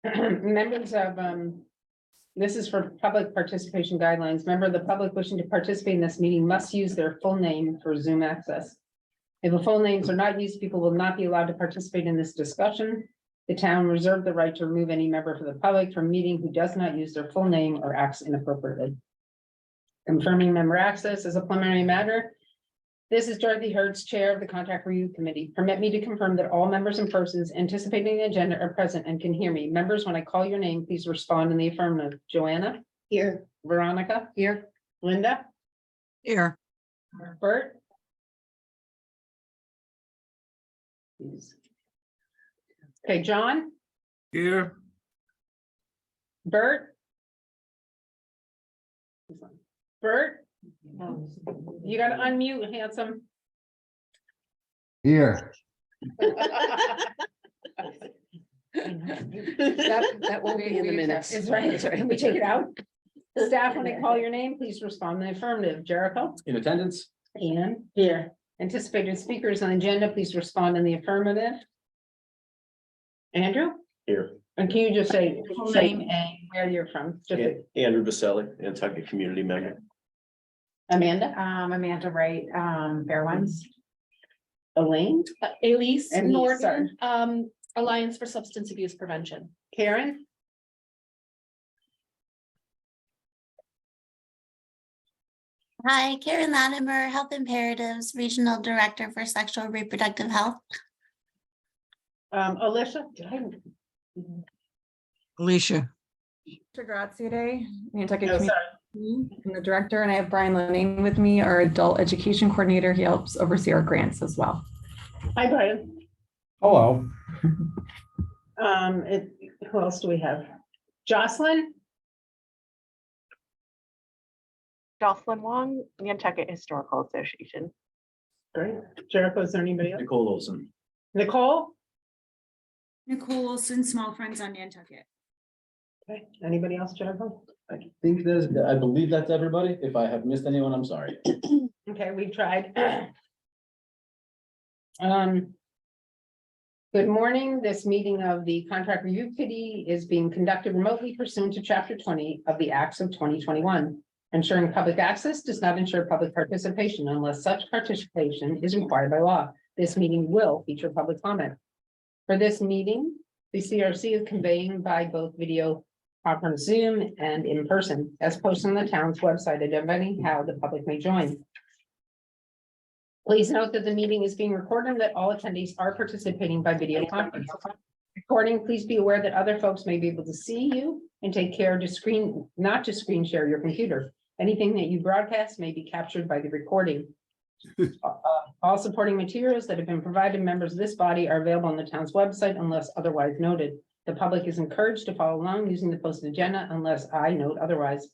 Members of, this is for public participation guidelines. Member of the public wishing to participate in this meeting must use their full name for Zoom access. If the full names are not used, people will not be allowed to participate in this discussion. The town reserved the right to remove any member of the public from a meeting who does not use their full name or acts inappropriately. Confirming member access as a preliminary matter. This is Dorothy Hertz, Chair of the Contract Review Committee. Permit me to confirm that all members and persons anticipating the agenda are present and can hear me. Members, when I call your name, please respond in the affirmative. Joanna? Here. Veronica? Here. Linda? Here. Bert? Okay, John? Here. Bert? Bert? You gotta unmute, handsome. Here, That won't be in the minutes. Is right. Can we take it out? Staff, when I call your name, please respond in the affirmative. Jericho? In attendance? Ian? Here. Anticipated speakers on the agenda, please respond in the affirmative. Andrew? Here. And can you just say full name and where you're from? Just Andrew Baselli, Nantucket community member. Amanda? Amanda Wright, Fair Ones. Elaine? Elise And Norton, Alliance for Substance Abuse Prevention. Karen? Hi, Karen Latimer, Health Imperatives Regional Director for Sexual and Reproductive Health. Alicia? Alicia. Grazie, Nantucket No, Community, sorry. I'm the director, and I have Brian Lenine with me, our adult education coordinator. He helps oversee our grants as well. Hi, Brian. hello. Who else do we have? Jocelyn? Jocelyn Wong, Nantucket Historical Association. Great. Jericho, is there anybody else? Nicole Olson. Nicole? Nicole Olson, Small Friends on Nantucket. Okay, anybody else, Jericho? I believe that's everybody. If I have missed anyone, I'm sorry. Okay, we've tried. Good morning. This meeting of the Contract Review Committee is being conducted remotely pursuant to Chapter 20 of the Acts of 2021. Ensuring public access does not ensure public participation unless such participation is required by law. This meeting will feature public comment. For this meeting, the CRC is conveying by both video conference Zoom and in person, as posted on the town's website identifying how the public may join. Please note that the meeting is being recorded and that all attendees are participating by video conference. Recording, please be aware that other folks may be able to see you and take care to not to screen share your computer. Anything that you broadcast may be captured by the recording. All supporting materials that have been provided to members of this body are available on the town's website unless otherwise noted. The public is encouraged to follow along using the posted agenda unless I note otherwise.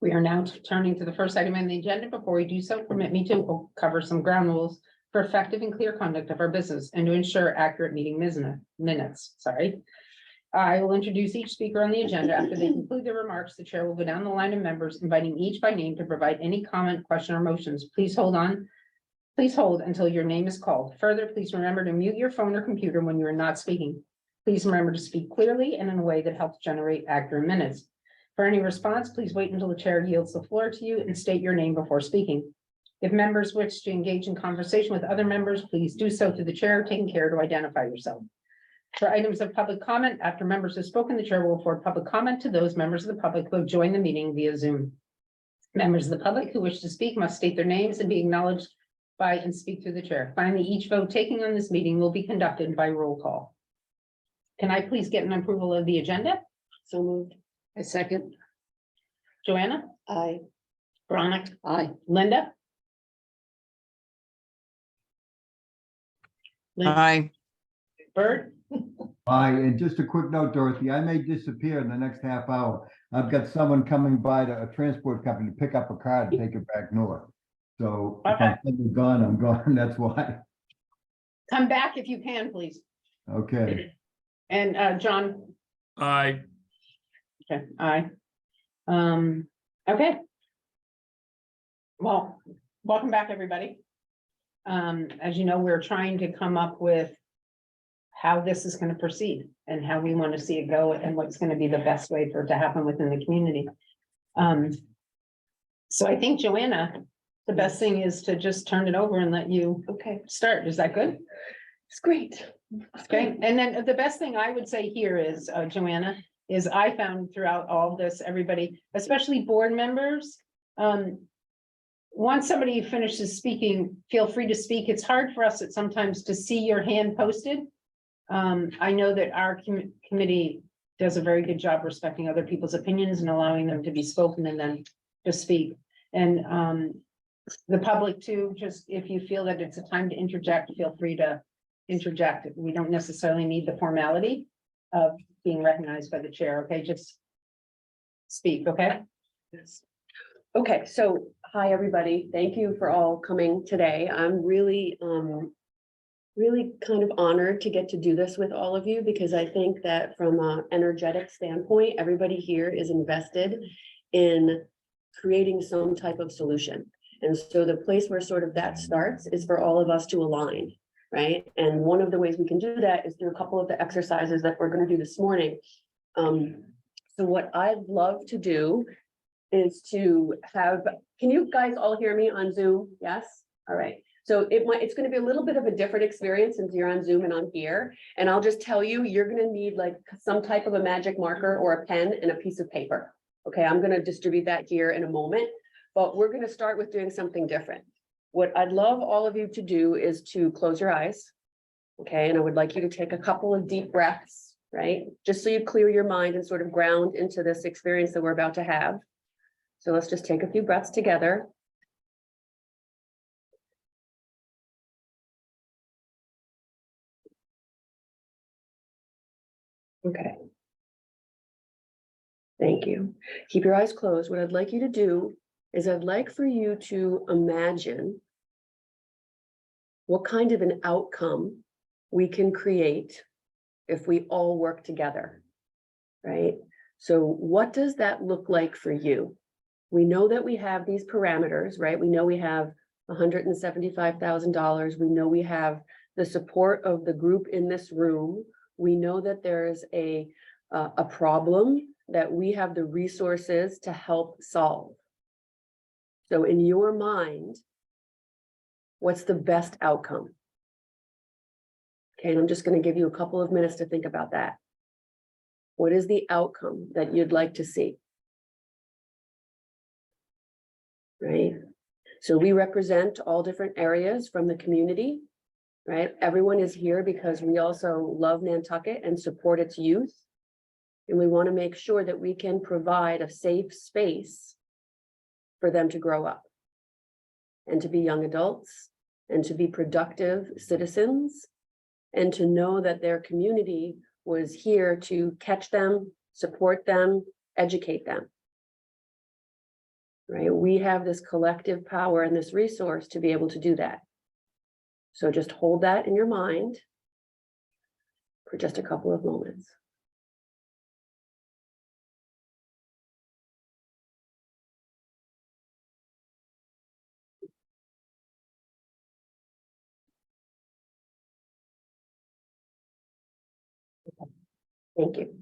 We are now turning to the first item on the agenda. Before we do so, permit me to cover some ground rules for effective and clear conduct of our business and to ensure accurate meeting minutes. I will introduce each speaker on the agenda. After they conclude their remarks, the chair will go down the line of members, inviting each by name to provide any comment, question, or motions. Please hold until your name is called. Further, please remember to mute your phone or computer when you are not speaking. Please remember to speak clearly and in a way that helps generate accurate minutes. For any response, please wait until the chair yields the floor to you and state your name before speaking. If members wish to engage in conversation with other members, please do so through the chair, taking care to identify yourself. For items of public comment, after members have spoken, the chair will afford public comment to those members of the public who have joined the meeting via Zoom. Members of the public who wish to speak must state their names and be acknowledged by and speak through the chair. Finally, each vote taken on this meeting will be conducted by roll call. Can I please get an approval of the agenda? So moved. A second. Joanna? Aye. Veronica? Aye. Linda? Aye. Bert? Hi, and just a quick note, Dorothy, I may disappear in the next half hour. I've got someone coming by to a transport company to pick up a car and take it back north. So if I'm suddenly gone, I'm gone, that's why. Come back if you can, please. Okay, And John? Aye. Okay, aye. Okay. Well, welcome back, everybody. As you know, we're trying to come up with how this is gonna proceed and how we want to see it go and what's gonna be the best way for it to happen within the community. So I think, Joanna, the best thing is to just turn it over and let you Okay, start. Is that good? it's great. Okay, and then the best thing I would say here is, Joanna, is I found throughout all this, everybody, especially board members, once somebody finishes speaking, feel free to speak. It's hard for us at sometimes to see your hand posted. I know that our committee does a very good job respecting other people's opinions and allowing them to be spoken and then to speak. And the public too, just if you feel that it's a time to interject, feel free to interject. We don't necessarily need the formality of being recognized by the chair, okay? Just speak, okay? Okay, so hi, everybody. Thank you for all coming today. I'm really, really kind of honored to get to do this with all of you because I think that from an energetic standpoint, everybody here is invested in creating some type of solution. And so the place where sort of that starts is for all of us to align, right? And one of the ways we can do that is through a couple of the exercises that we're going to do this morning. So what I'd love to do is to have, can you guys all hear me on Zoom? Yes? All right. So it's going to be a little bit of a different experience since you're on Zoom and I'm here. And I'll just tell you, you're going to need like some type of a magic marker or a pen and a piece of paper. Okay, I'm going to distribute that here in a moment, but we're going to start with doing something different. What I'd love all of you to do is to close your eyes. Okay, and I would like you to take a couple of deep breaths, right? Just so you clear your mind and sort of ground into this experience that we're about to have. So let's just take a few breaths together. Okay. Thank you. Keep your eyes closed. What I'd like you to do is I'd like for you to imagine what kind of an outcome we can create if we all work together, right? So what does that look like for you? We know that we have these parameters, right? We know we have $175,000. We know we have the support of the group in this room. We know that there's a problem that we have the resources to help solve. So in your mind, what's the best outcome? Okay, and I'm just going to give you a couple of minutes to think about that. What is the outcome that you'd like to see? Right? So we represent all different areas from the community, right? Everyone is here because we also love Nantucket and support its youth. And we want to make sure that we can provide a safe space for them to grow up and to be young adults and to be productive citizens and to know that their community was here to catch them, support them, educate them. Right? We have this collective power and this resource to be able to do that. So just hold that in your mind for just a couple of moments. Thank you.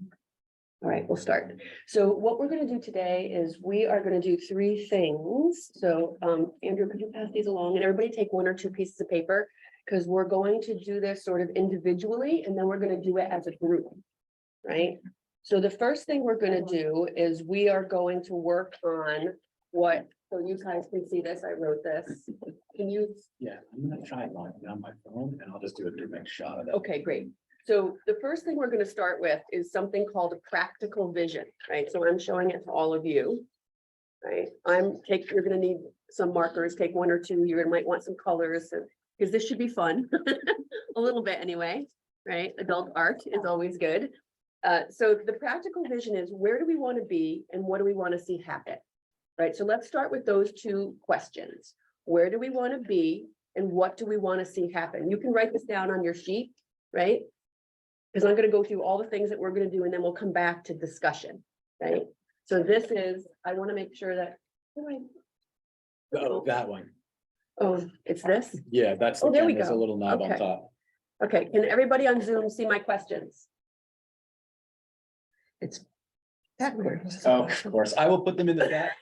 All right, we'll start. So what we're going to do today is we are going to do three things. So Andrew, could you pass these along and everybody take one or two pieces of paper because we're going to do this sort of individually and then we're going to do it as a group, right? So the first thing we're going to do is we are going to work on what, so you guys can see this, I wrote this. Can you? Yeah, I'm gonna try logging on my phone and I'll just do a direct shot of it. Okay, great. So the first thing we're going to start with is something called a practical vision, right? So I'm showing it to all of you, right? You're going to need some markers, take one or two. You might want some colors because this should be fun, a little bit anyway, right? Adult art is always good. So the practical vision is where do we want to be and what do we want to see happen, right? So let's start with those two questions. Where do we want to be and what do we want to see happen? You can write this down on your sheet, right? Because I'm going to go through all the things that we're going to do and then we'll come back to discussion, right? So this is, I want to make sure that, Oh, that one. oh, it's this? Yeah, that's. Oh, there we There's a go. little knob on Okay. top. Okay, can everybody on Zoom see my questions? It's backwards. Oh, of course, I will put them in the chat.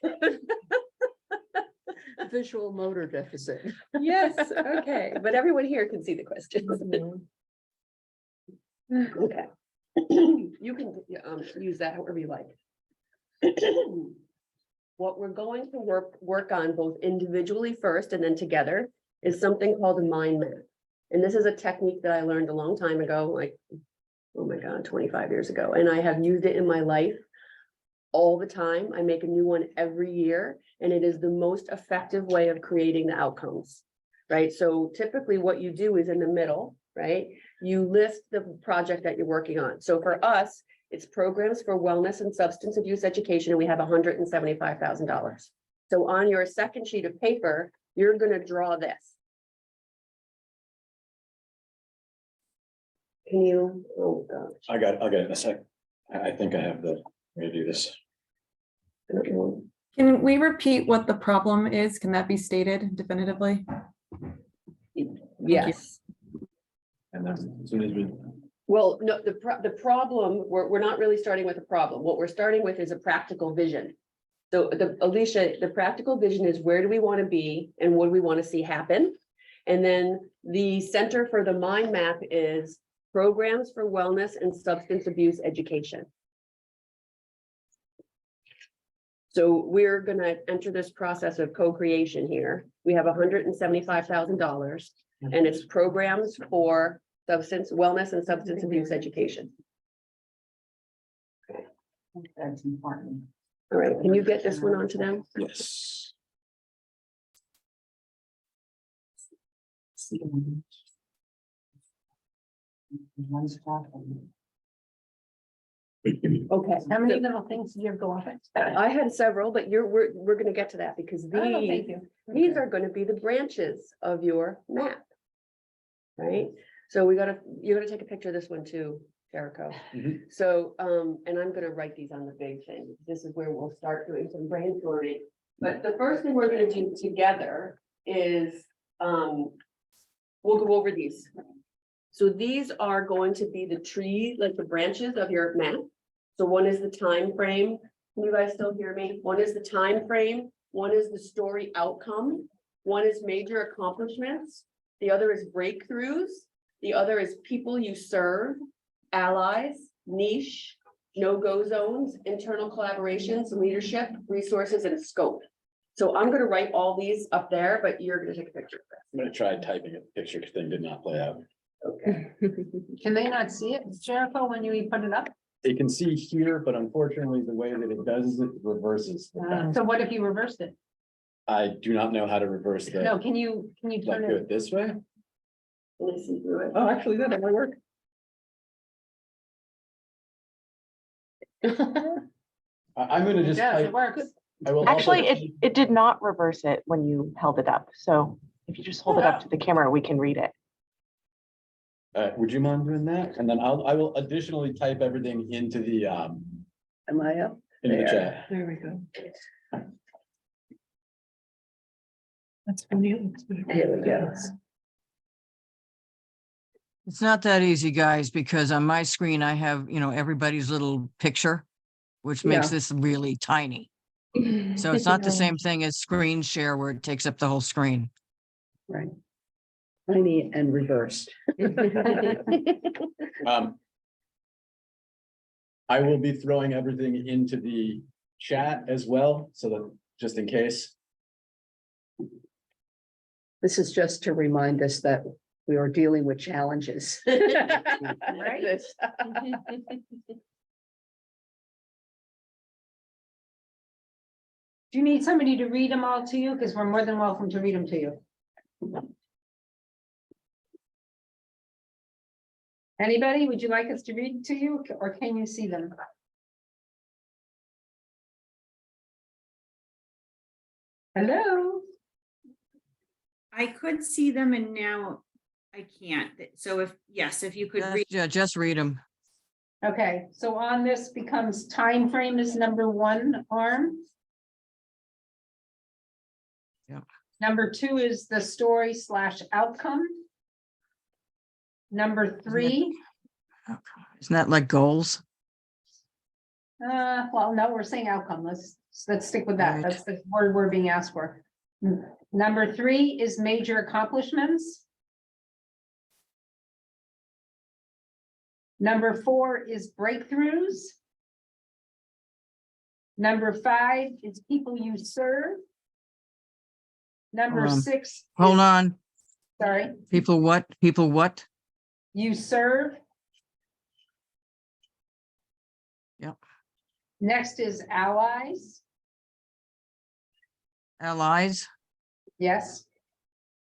Visual motor deficit. Yes, okay, but everyone here can see the questions. Okay. You can use that however you like. What we're going to work on both individually first and then together is something called a mind map. And this is a technique that I learned a long time ago, like, oh my God, 25 years ago, and I have used it in my life all the time. I make a new one every year, and it is the most effective way of creating the outcomes, right? So typically what you do is in the middle, right? You list the project that you're working on. So for us, it's programs for wellness and substance abuse education, and we have $175,000. So on your second sheet of paper, you're gonna draw this. Can you, oh gosh, I'll get it in a sec. I think I have the, I'm gonna do this. I don't know. Can we repeat what the problem is? Can that be stated definitively? Yes. And then as soon as we. Well, no, the problem, we're not really starting with a problem. What we're starting with is a practical vision. So Alicia, the practical vision is where do we want to be and what do we want to see happen? And then the center for the mind map is programs for wellness and substance abuse education. So we're gonna enter this process of co-creation here. We have $175,000 and it's programs for substance wellness and substance abuse education. That's important. All right, can you get this one onto them? Yes. Okay. How many little things did you go off it? I had several, but we're gonna get to that because Oh, thank these you. are gonna be the branches of your map. Right? So you're gonna take a picture of this one too, Jericho. Mhm. So, and I'm gonna write these on the big thing. This is where we'll start doing some brainstorming. But the first thing we're gonna do together is, we'll go over these. So these are going to be the tree, like the branches of your map. So one is the time frame. Can you guys still hear me? One is the time frame. One is the story outcome. One is major accomplishments. The other is breakthroughs. The other is people you serve, allies, niche, no-go zones, internal collaborations, leadership, resources, and scope. So I'm gonna write all these up there, but you're gonna take a picture of I'm gonna try typing it. The picture thing did not play out. this. Okay. Can they not see it, Jericho, when you put it up? They can see here, but unfortunately, the way that it does is it reverses. So what if you reversed it? I do not know how to reverse No, that. can you Like turn do it? it this way? Can I see through it? Oh, actually, that might work. I'm gonna just Yes, type. it works. I will also Actually, type- it did not reverse it when you held it up. So if you just hold it up to the camera, we can read it. Would you mind doing that? And then I will additionally type everything into the, Am I up? into the chat. There we go. That's funny. Here we go. It's not that easy, guys, because on my screen, I have, everybody's little picture, which makes this really tiny. So it's not the same thing as screen share where it takes up the whole screen. Right. Tiny and reversed. I will be throwing everything into the chat as well, so that just in case. This is just to remind us that we are dealing with challenges. Right. Do you need somebody to read them all to you? Because we're more than welcome to read them to you. Anybody, would you like us to read to you or can you see them? Hello? I could see them and now I can't. So if you could read. Just read them. Okay, so on this becomes time frame is number one arm. Yep. Number two is the story / outcome. Number 3, Isn't that like goals? well, no, we're saying outcome. Let's stick with that. Right. That's the word we're being asked for. Number 3 is major accomplishments. Number 4 is breakthroughs. Number 5 is people you serve. Number 6. Hold on. Sorry, People what? People what? you serve. Yep. Next is allies. Allies? Yes.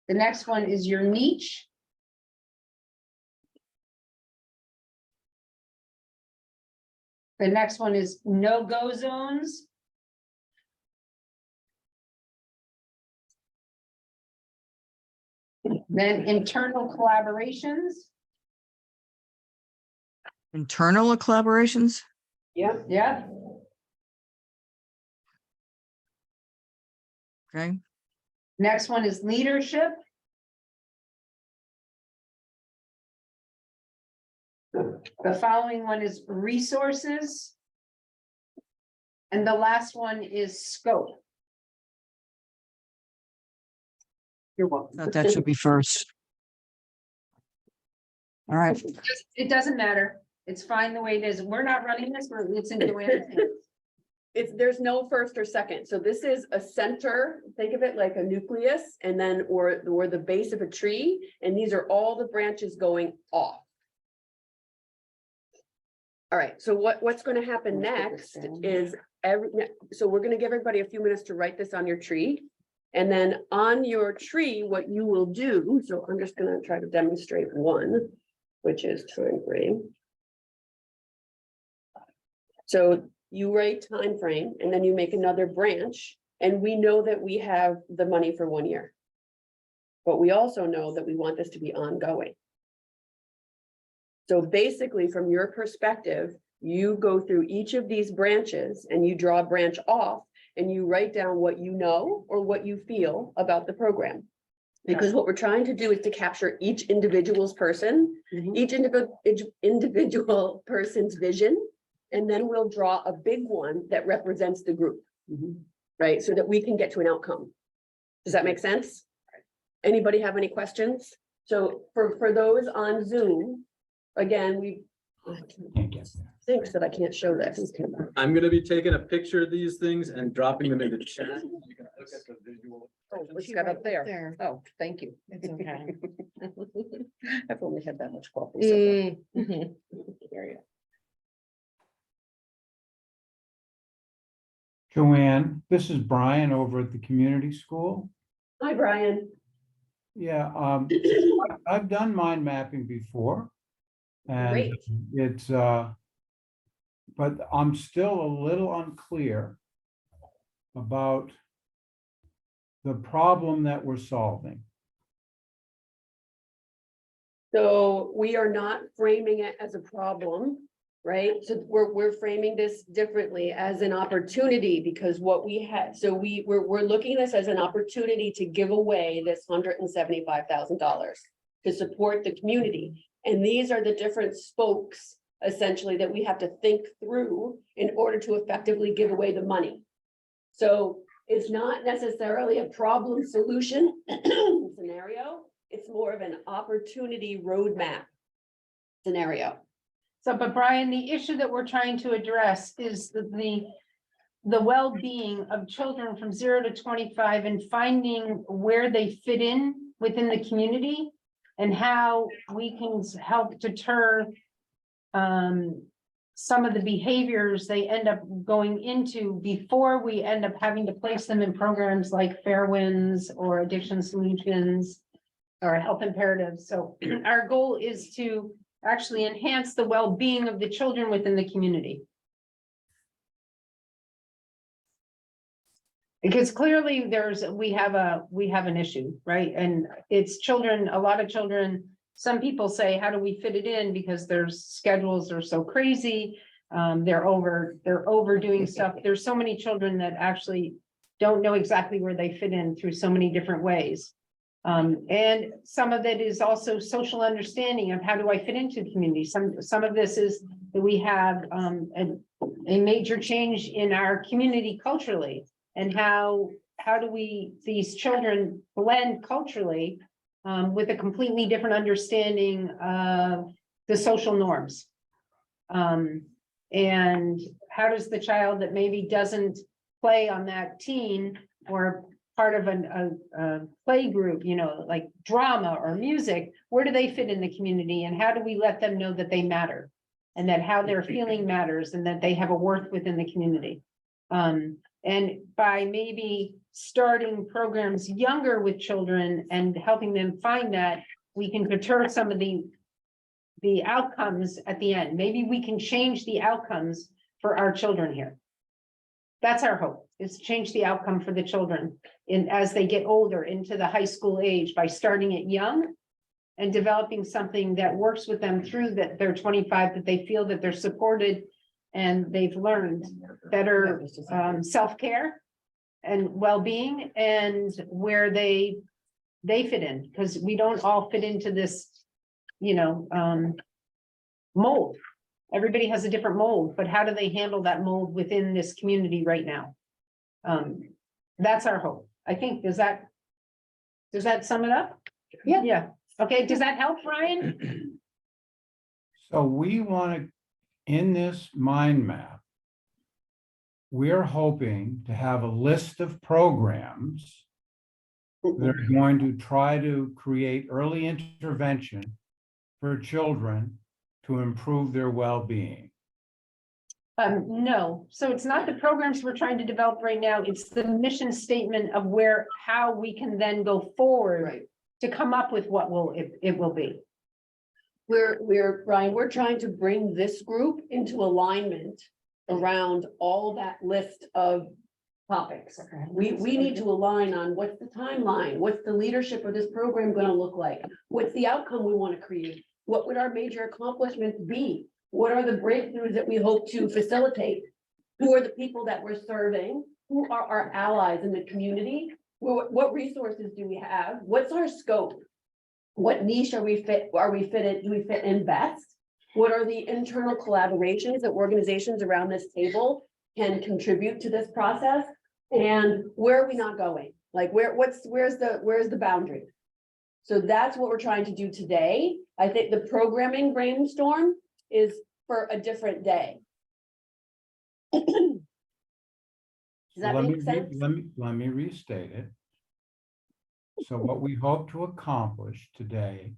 The next one is your niche. The next one is no-go zones. Then internal collaborations. Internal collaborations? Yep. Yeah. Okay. Next one is leadership. The following one is resources. And the last one is scope. You're welcome. Thought that should be first. All right. It doesn't matter. It's fine the way it is. We're not running this, it's in the way it is. There's no first or second. So this is a center, think of it like a nucleus and then, or the base of a tree. And these are all the branches going off. All right, so what's going to happen next is so we're going to give everybody a few minutes to write this on your tree. And then on your tree, what you will do, so I'm just going to try to demonstrate one, which is time frame. So you write time frame and then you make another branch, and we know that we have the money for 1 year. But we also know that we want this to be ongoing. So basically, from your perspective, you go through each of these branches and you draw a branch off and you write down what you know or what you feel about the program. Because what we're trying to do is to capture each individual's person, each individual person's vision, and then we'll draw a big one that represents the group, right? So that we can get to an outcome. Does that make sense? Anybody have any questions? So for those on Zoom, again, thinks that I can't show this. I'm gonna be taking a picture of these things and dropping them in the chat. You can look at the visual. Oh, it's got up there. Oh, thank you. It's okay. I've only had that much coffee. Joanne, this is Brian over at the community school. Hi, Brian. Yeah, I've done mind mapping before. And Great. it's, but I'm still a little unclear about the problem that we're solving. So we are not framing it as a problem, right? So we're framing this differently as an opportunity, because what we had, so we're looking at this as an opportunity to give away this $175,000 to support the community. And these are the different spokes essentially that we have to think through in order to effectively give away the money. So it's not necessarily a problem solution scenario. It's more of an opportunity roadmap scenario. So, but Brian, the issue that we're trying to address is the well-being of children from 0 to 25 and finding where they fit in within the community and how we can help deter some of the behaviors they end up going into before we end up having to place them in programs like Fairwinds or Addiction Solutions or Health Imperatives. So our goal is to actually enhance the well-being of the children within the community. Because clearly we have an issue, right? And it's children, a lot of children, some people say, how do we fit it in? Because their schedules are so crazy. They're overdoing stuff. There's so many children that actually don't know exactly where they fit in through so many different ways. And some of it is also social understanding of how do I fit into the community. Some of this is that we have a major change in our community culturally. And how do these children blend culturally with a completely different understanding of the social norms? And how does the child that maybe doesn't play on that team or part of a play group, you know, like drama or music, where do they fit in the community? And how do we let them know that they matter? And that how they're feeling matters and that they have a worth within the community? And by maybe starting programs younger with children and helping them find that, we can deter some of the outcomes at the end. Maybe we can change the outcomes for our children here. That's our hope, is to change the outcome for the children as they get older into the high school age by starting it young and developing something that works with them through that they're 25, that they feel that they're supported and they've learned better self-care and well-being and where they fit in, because we don't all fit into this, you know, mold. Everybody has a different mold, but how do they handle that mold within this community right now? That's our hope. I think, does that sum it up? Yeah. Yeah. Okay, does that help, Ryan? So we want to, in this mind map, we're hoping to have a list of programs that are going to try to create early intervention for children to improve their well-being. No, so it's not the programs we're trying to develop right now. It's the mission statement of how we can then go forward to come up with what it will be. Ryan, we're trying to bring this group into alignment around all that list of topics. We need to align on what's the timeline, what's the leadership of this program gonna look like? What's the outcome we want to create? What would our major accomplishments be? What are the breakthroughs that we hope to facilitate? Who are the people that we're serving? Who are our allies in the community? What resources do we have? What's our scope? What niche do we fit in best? What are the internal collaborations that organizations around this table can contribute to this process? And where are we not going? Like where's the boundary? So that's what we're trying to do today. I think the programming brainstorm is for a different day. Does that make sense? Let me restate it. So what we hope to accomplish today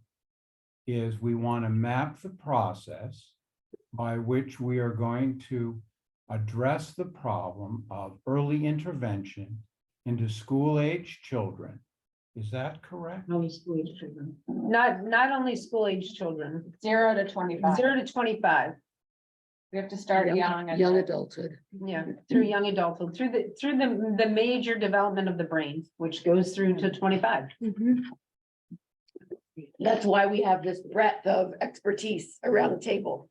is we want to map the process by which we are going to address the problem of early intervention into school-age children. Is that correct? Only school-age children. Not only school-age children. 0 to 25. 0 to 25. We have to start young. Young adulthood. Yeah, through young adulthood, through the major development of the brain, which goes through to 25. That's why we have this breadth of expertise around the table.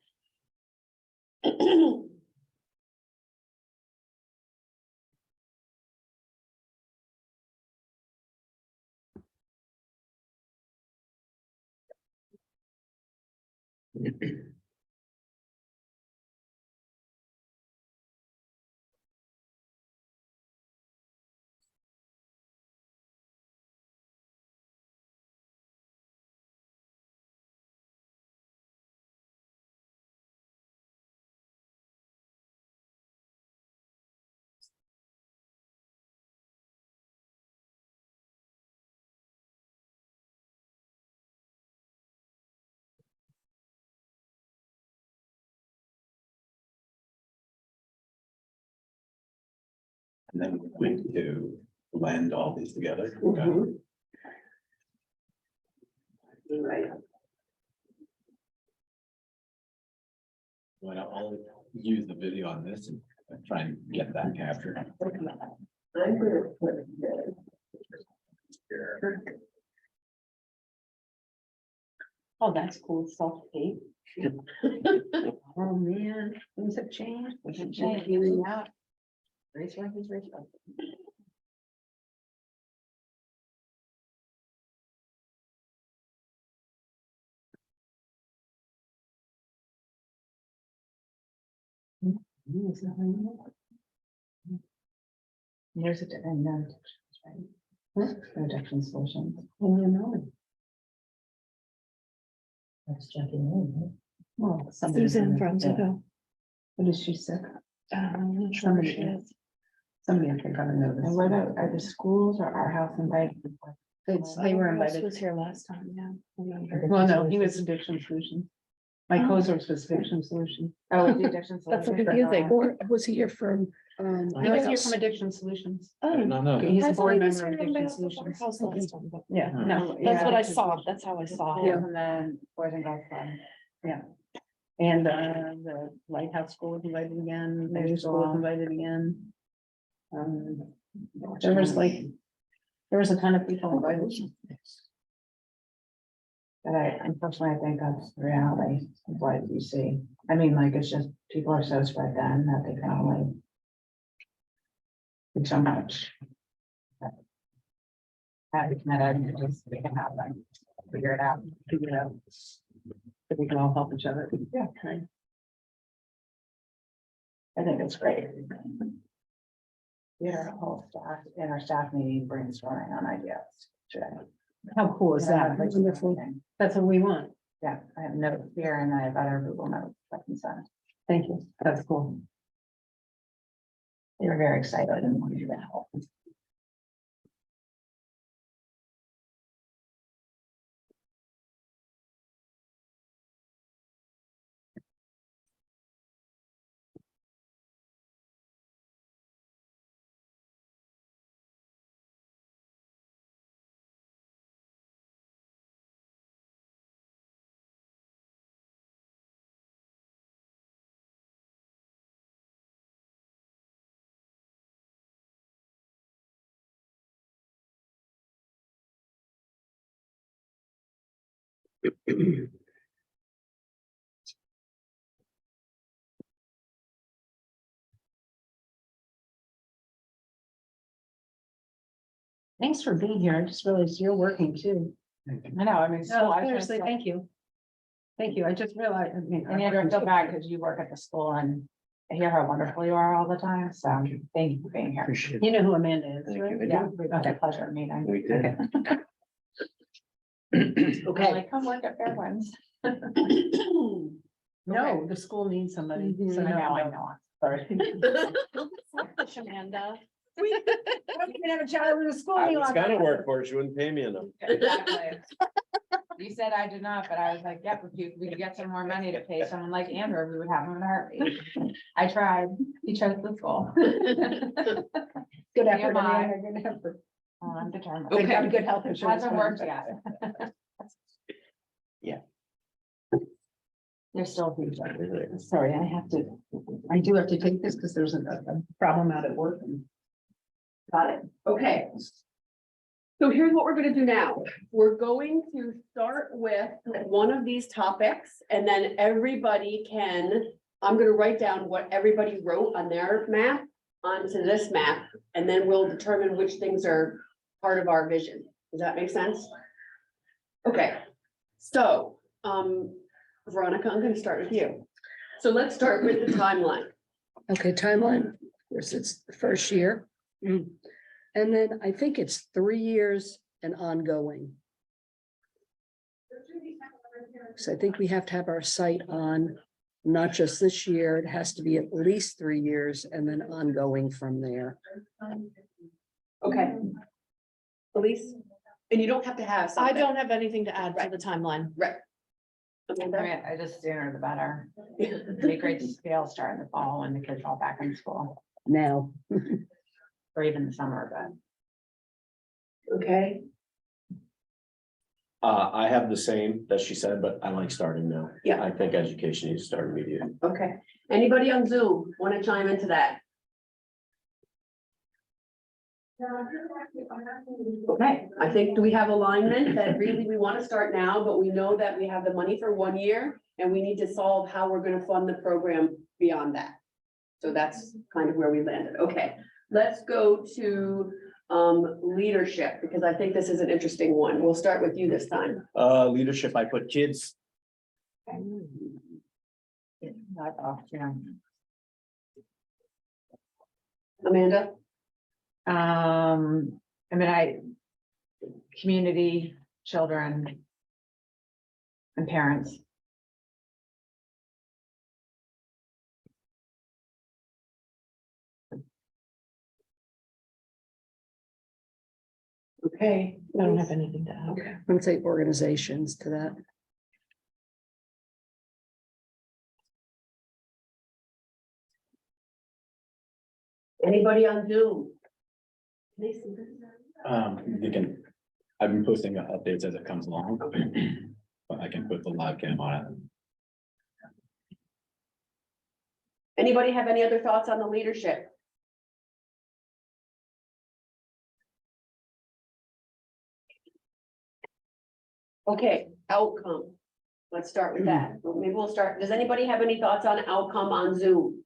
And then we're going to blend all these together. Mhm. Right. Well, I'll use the video on this and try and get that captured. I'm gonna put this. Oh, that's cool, self-tape. Oh, man, things have changed. There's a, and no, right? Protection solutions. And you know. That's checking in. Well, somebody's Susan gonna- from yeah. Zoho. What is she sick? I'm not sure Somebody she is. Somebody I think I know this. And what are the schools or our house invited? They were Who else invited. was here last time, yeah. I remember. Well, no, he was addiction solutions. Mike Kozers was addiction solution. Oh, it's the addiction. That's so solution. confusing. Or was he here from? He was here from addiction solutions. I did Oh. not know. Okay, he's a I thought board he was member of here on addiction behalf of our solutions. house last time, but- Yeah, no. That's what I yeah. saw. That's how I saw Yeah. him. And then Boys and Girls Club. And the Lighthouse School was invited again, the new school was invited again. There was like, there was a ton of people invited. But unfortunately, I think that's the reality of what you see. I mean, like, it's just, people are so spread thin that they can only do so much. Have to commit and just we can have them figure it out. Figure it out. That we can all help each other. Yeah. Okay. I think it's great. We had our whole staff in our staff meeting brainstorming on ideas today. How cool is that? That's wonderful. That's what we want. Yeah, I have notes here and I have other Google notes that can send. Thank you. That's cool. They were very excited and wanted to help. Thanks for being here. I just realized you're working too. I know, I mean. so No, I was seriously, gonna say- thank you. Thank you. I just realized, I mean. And Andrew, I feel bad because you work at the school and I hear how wonderful you are all the time, so thank you for being here. Appreciate You know who Amanda is, right? Yeah, we've had a pleasure meeting. We did. Okay. Like, come work at Fairwinds. No, the school needs somebody. Mhm. So I know, I no. know. Sorry. Amanda. We don't even have a child in the school. I any was longer. gonna work for her, she wouldn't pay me enough. Exactly. You said I did not, but I was like, yep, if we could get some more money to pay someone like Andrew, we would have him in a heartbeat. I tried, he chose the school. Good effort, TMI. Amanda, good effort. I'm determined. They got a good health insurance. Hasn't worked yet. Yeah. You're still. Sorry, I do have to take this because there's a problem out at work. Got it. Okay. So here's what we're gonna do now. We're going to start with one of these topics and then everybody I'm gonna write down what everybody wrote on their map onto this map, and then we'll determine which things are part of our vision. Does that make sense? Okay, so, Veronica, I'm gonna start with you. So let's start with the timeline. Okay, timeline, of course, it's the first year. And then I think it's 3 years and ongoing. So I think we have to have our sight on not just this year, it has to be at least 3 years and then ongoing from there. Okay. Elise, and you don't have to have I something. don't have anything to add to the timeline. Right. I Amanda? mean, I just sooner the better. It'd be great to see all start in the fall when the kids are all back in school, Now, or even the summer, but. Okay, I have the same that she said, but I like starting now. Yeah. I think education needs to start immediately. okay. Anybody on Zoom want to chime into that? Okay, I think, do we have alignment that really we want to start now, but we know that we have the money for 1 year and we need to solve how we're gonna fund the program beyond that. So that's kind of where we landed. Okay, let's go to leadership, because I think this is an interesting one. We'll start with you this time. Leadership, I put kids. Not off, yeah. Amanda? I mean, community, children. And parents. Okay. I don't have anything to add. Okay. I'm gonna say organizations to that. Anybody on Zoom? You can, I've been posting updates as it comes along. But I can put the live cam on it. Anybody have any other thoughts on the leadership? Okay, outcome. Let's start with that. Maybe we'll start. Does anybody have any thoughts on outcome on Zoom?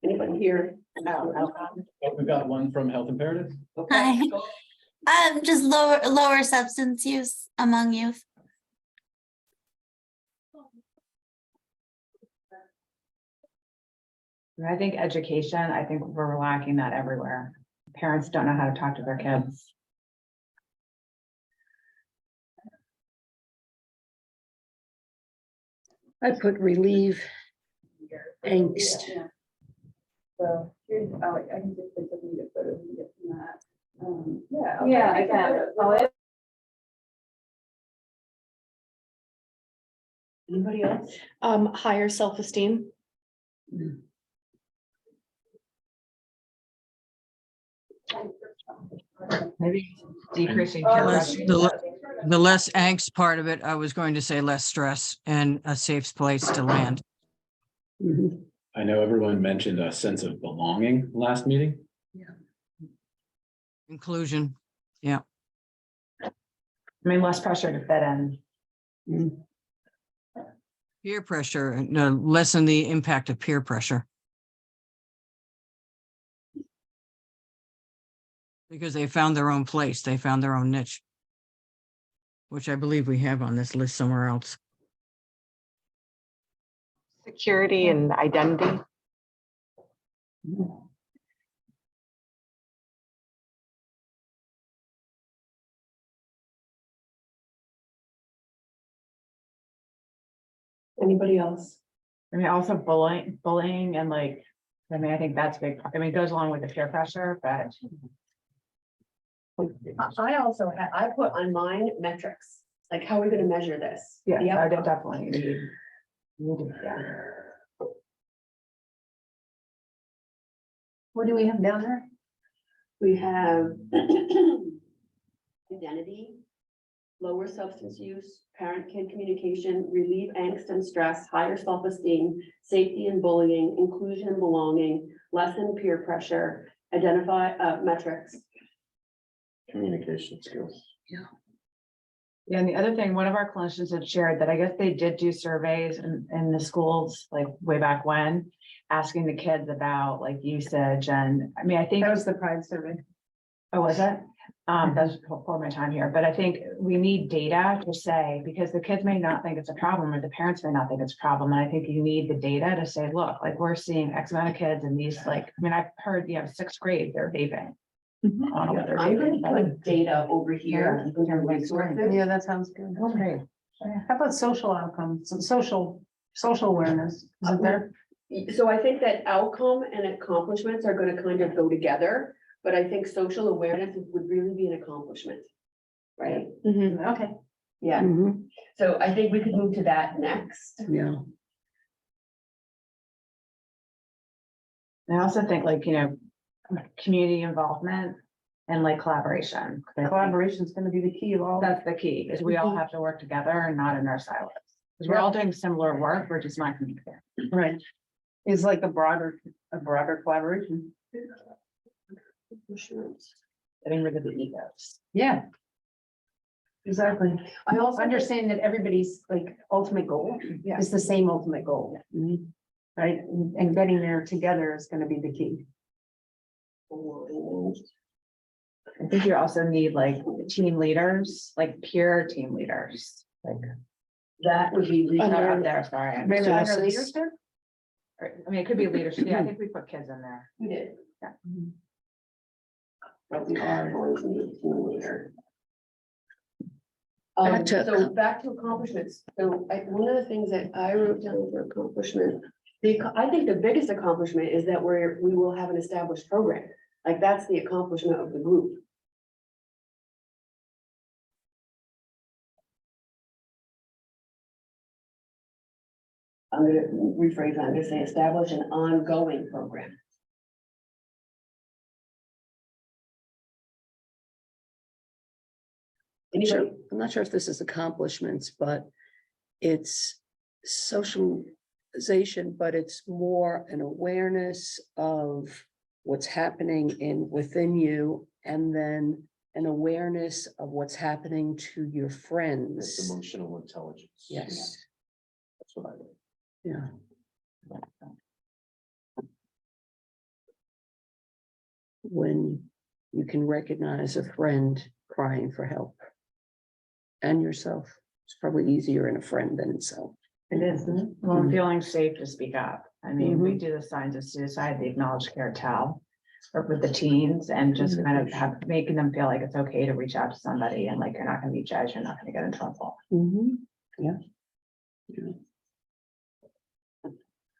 Anybody here? We've got one from Health Imperative. Okay. Just lower substance use among youth. I think education, I think we're lacking that everywhere. Parents don't know how to talk to their kids. I put relieve angst. So here's, I can just put something to photos and get from that. Yeah, I can. Anybody else? Higher self-esteem. Maybe decreasing peer Less- pressure. The less angst part of it, I was going to say less stress and a safe place to land. Mhm. I know everyone mentioned a sense of belonging last meeting. Inclusion. I mean, less pressure to fit in. Peer pressure, no, lessen the impact of peer pressure. Because they found their own place, they found their own niche. Which I believe we have on this list somewhere else. Security and identity. Anybody else? I mean, also bullying and like, I mean, I think that's big. I mean, it goes along with the peer pressure, but I also had, I put on mine metrics, like how are we gonna measure this? yeah, The I did outcome. definitely. Yeah. What do we have down there? We have identity, lower substance use, parent-kid communication, relieve angst and stress, higher self-esteem, safety and bullying, inclusion and belonging, lessen peer pressure, identify metrics. Communication skills. Yeah, and the other thing, one of our clinicians had shared that I guess they did do surveys in the schools, like way back when, asking the kids about like usage and, I mean, I think. That was the Pride survey. Oh, was it? That was before my time here, but I think we need data to say, because the kids may not think it's a problem, or the parents may not think it's a problem, and I think you need the data to say, look, like, we're seeing X amount of kids in these, like, I mean, I've heard, sixth grade, they're vaping. I don't know what they're I'm vaping, gonna put data over here. Yeah, under resources. Yeah, that sounds good. but- Great. How about social outcomes, some social awareness, isn't there? So I think that outcome and accomplishments are gonna kind of go together, but I think social awareness would really be an accomplishment. Right? Okay. Yeah, Mhm. so I think we could move to that next. Yeah. I also think like, community involvement and like collaboration. Collaboration is gonna be the key of all that. That's the key, is we all have to work together and not in our silos. Because we're all doing similar work, we're just not communicating. Right. It's like a broader collaboration. Getting rid of the egos. Yeah. Exactly. I also Understand that everybody's like ultimate goal is the same ultimate goal. Right, and getting there together is gonna be the key. I think you also need like team leaders, like peer team leaders, like that would be. Not Under- up there, sorry. Maybe Under that's- leadership? Or, I mean, it could be leadership. Yeah, I think we put kids in there. We did. Yeah. But we are going to need to later. Back to- So back to accomplishments. So one of the things that I wrote down for accomplishment, I think the biggest accomplishment is that we will have an established program. Like that's the accomplishment of the group. I'm gonna rephrase, I'm gonna say establish an ongoing program. Anybody? I'm not sure if this is accomplishments, but it's socialization, but it's more an awareness of what's happening within you, and then an awareness of what's happening to your It's friends. emotional intelligence. Yes, That's what I mean. yeah. When you can recognize a friend crying for help. And yourself. It's probably easier in a friend than itself. It is, well, Mhm. feeling safe to speak up. I mean, we do the signs of suicide, the acknowledge, care, tell. Or with the teens and just kind of making them feel like it's okay to reach out to somebody and like, you're not gonna be judged, you're not gonna get in trouble. Yeah.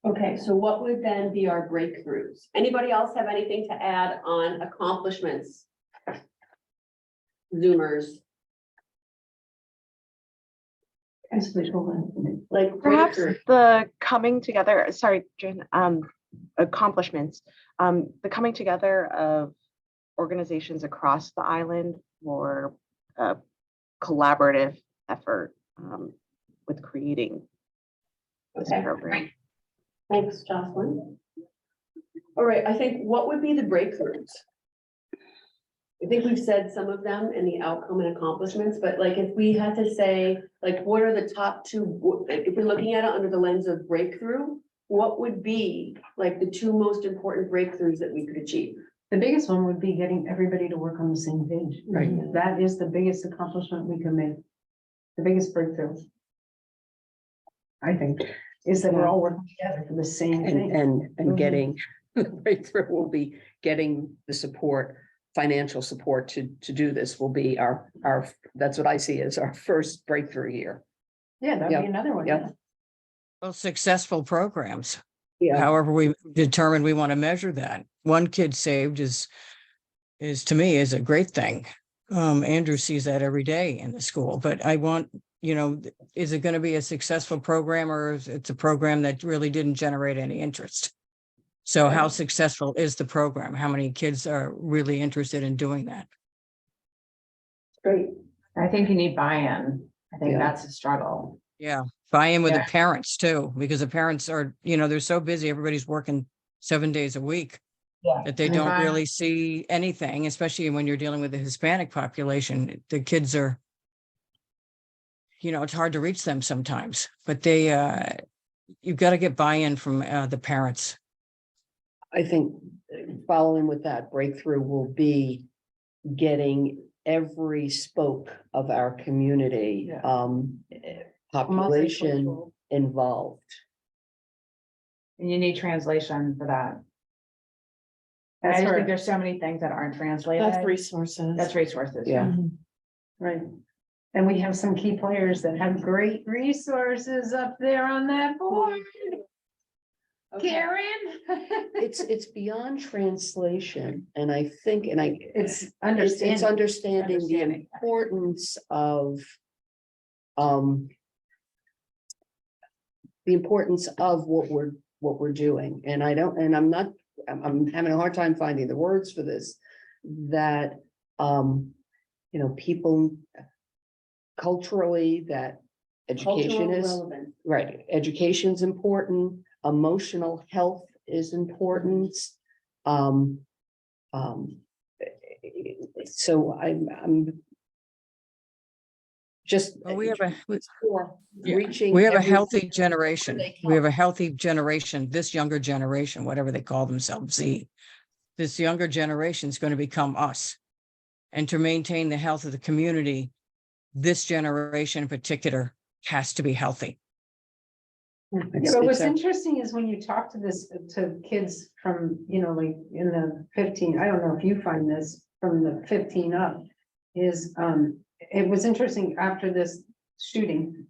Okay, so what would then be our breakthroughs? Anybody else have anything to add on accomplishments? Zoomers. Like Perhaps breakthrough. the coming together, sorry, Jane, accomplishments, the coming together of organizations across the island for a collaborative effort with creating this Okay. program. Thanks, Jocelyn. All right, I think what would be the breakthroughs? I think we've said some of them in the outcome and accomplishments, but like if we had to say, like, what are the top two, if we're looking at it under the lens of breakthrough, what would be like the two most important breakthroughs that we could achieve? The biggest one would be getting everybody to work on the same page. Right. That is the biggest accomplishment we can make. The biggest breakthrough. I think, is that we're all working together for the same thing. And Mhm. getting, the breakthrough will be getting the support, financial support to do this will be our, that's what I see as our first breakthrough here. Yeah, that'd Yep, be another one. yep. Well, successful programs, Yeah, however we determine we want to measure that. One kid saved is to me is a great thing. Andrew sees that every day in the school, but I want, is it going to be a successful program, or is it's a program that really didn't generate any interest? So how successful is the program? How many kids are really interested in doing that? Great. I think you need buy-in. I think Yeah. that's a struggle. Yeah, buy in with the Yeah. parents too, because the parents are, they're so busy, everybody's working 7 days a week. Yeah. That they don't really see anything, especially when you're dealing with the Hispanic population. The kids are, it's hard to reach them sometimes, but you've got to get buy-in from the parents. I think following with that breakthrough will be getting every spoke of our community, Yeah. population Multicultural. involved. And you need translation for that. And I That's just think right. there's so many things that aren't translated. resources. That's resources. Yeah. Right. And we have some key players that have great resources up there on that board. Karen? It's beyond translation, and I think, It's it's understanding. understanding the Understanding. importance of the importance of what we're doing. And I'm having a hard time finding the words for this, that people culturally, that education Cultural is relevance. right. Education's important, emotional health is important. So I'm just. Well, we have a Reaching. We have a every- healthy generation. they We have come. a healthy generation, this younger generation, whatever they call themselves, this younger generation is going to become us. And to maintain the health of the community, this generation in particular has to be healthy. Yeah, but what's interesting is when you talk to kids from, you know, like in the 15, I don't know if you find this from the 15 up, is, it was interesting after this shooting,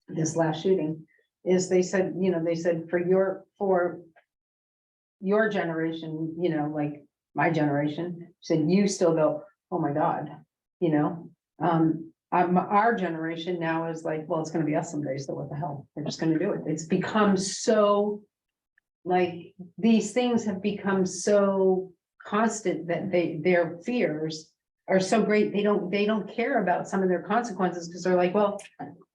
this last shooting, is they said, you know, they said for your generation, you know, like my generation, said you still go, oh my God, you know? Our generation now is like, well, it's gonna be us someday, so what the hell, we're just gonna do it. It's become so, like, these things have become so constant that their fears are so great, they don't care about some of their consequences, because they're like, well,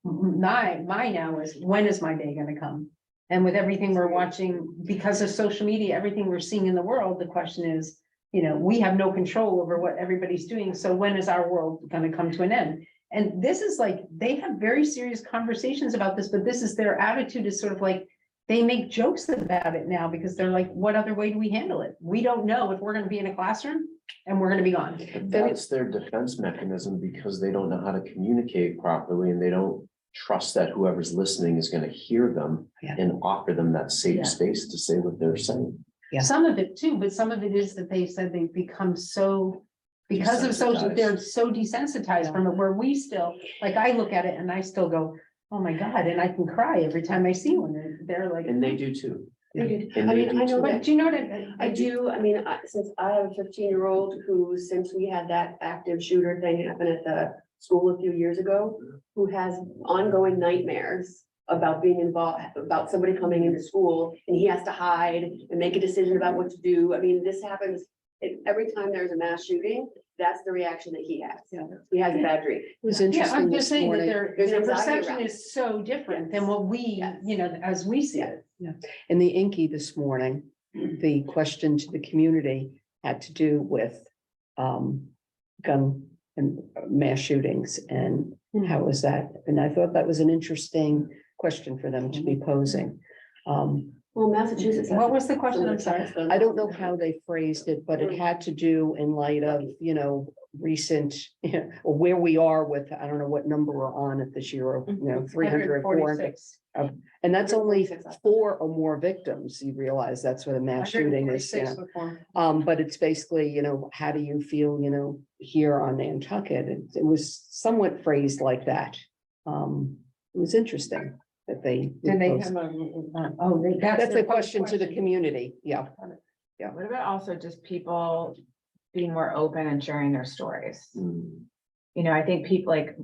my now is, when is my day gonna come? And with everything we're watching, because of social media, everything we're seeing in the world, the question is, you know, we have no control over what everybody's doing, so when is our world gonna come to an end? And this is like, they have very serious conversations about this, but this is their attitude, is sort of like, they make jokes about it now, because they're like, what other way do we handle it? We don't know if we're gonna be in a classroom and we're gonna be gone. But that's their defense mechanism, because they don't know how to communicate properly, and they don't trust that whoever's listening is gonna hear them and offer them that safe space to say what they're saying. Some of it too, but some of it is that they said they've become so, because of social, they're so desensitized from it, where we still, like, I look at it and I still go, oh my God, and I can cry every time I see one, and they're like. And they do too. They do. And I they mean, do I know too. But do you know what? I do, I mean, since I have a 15-year-old who, since we had that active shooter thing happen at the school a few years ago, who has ongoing nightmares about being involved, about somebody coming into school, and he has to hide and make a decision about what to do. I mean, this happens every time there's a mass shooting. That's the reaction that he has. He has a bad dream. It was Yeah, interesting I'm just this saying that morning. their There's anxiety perception around it. is so different than what we, Yes. you know, as we see it. In the Inky this morning, the question to the community had to do with gun and mass shootings and how was that? And I thought that was an interesting question for them to be posing. Well, Massachusetts. What was the question? I'm sorry. I don't know how they phrased it, but it had to do in light of, you know, recent, or where we are with, I don't know what number we're on at this year, you know, 300, 400. 146. And that's only 4 or more victims. You realize that's what a mass shooting is. 146 Yeah. before. But it's basically, you know, how do you feel, you know, here on Nantucket? It was somewhat phrased like that. It was interesting that they. Did they posed- have a, That's their a question to the community. Yeah. What about also just people being more open and sharing their stories? Mm. You know, I think people, like,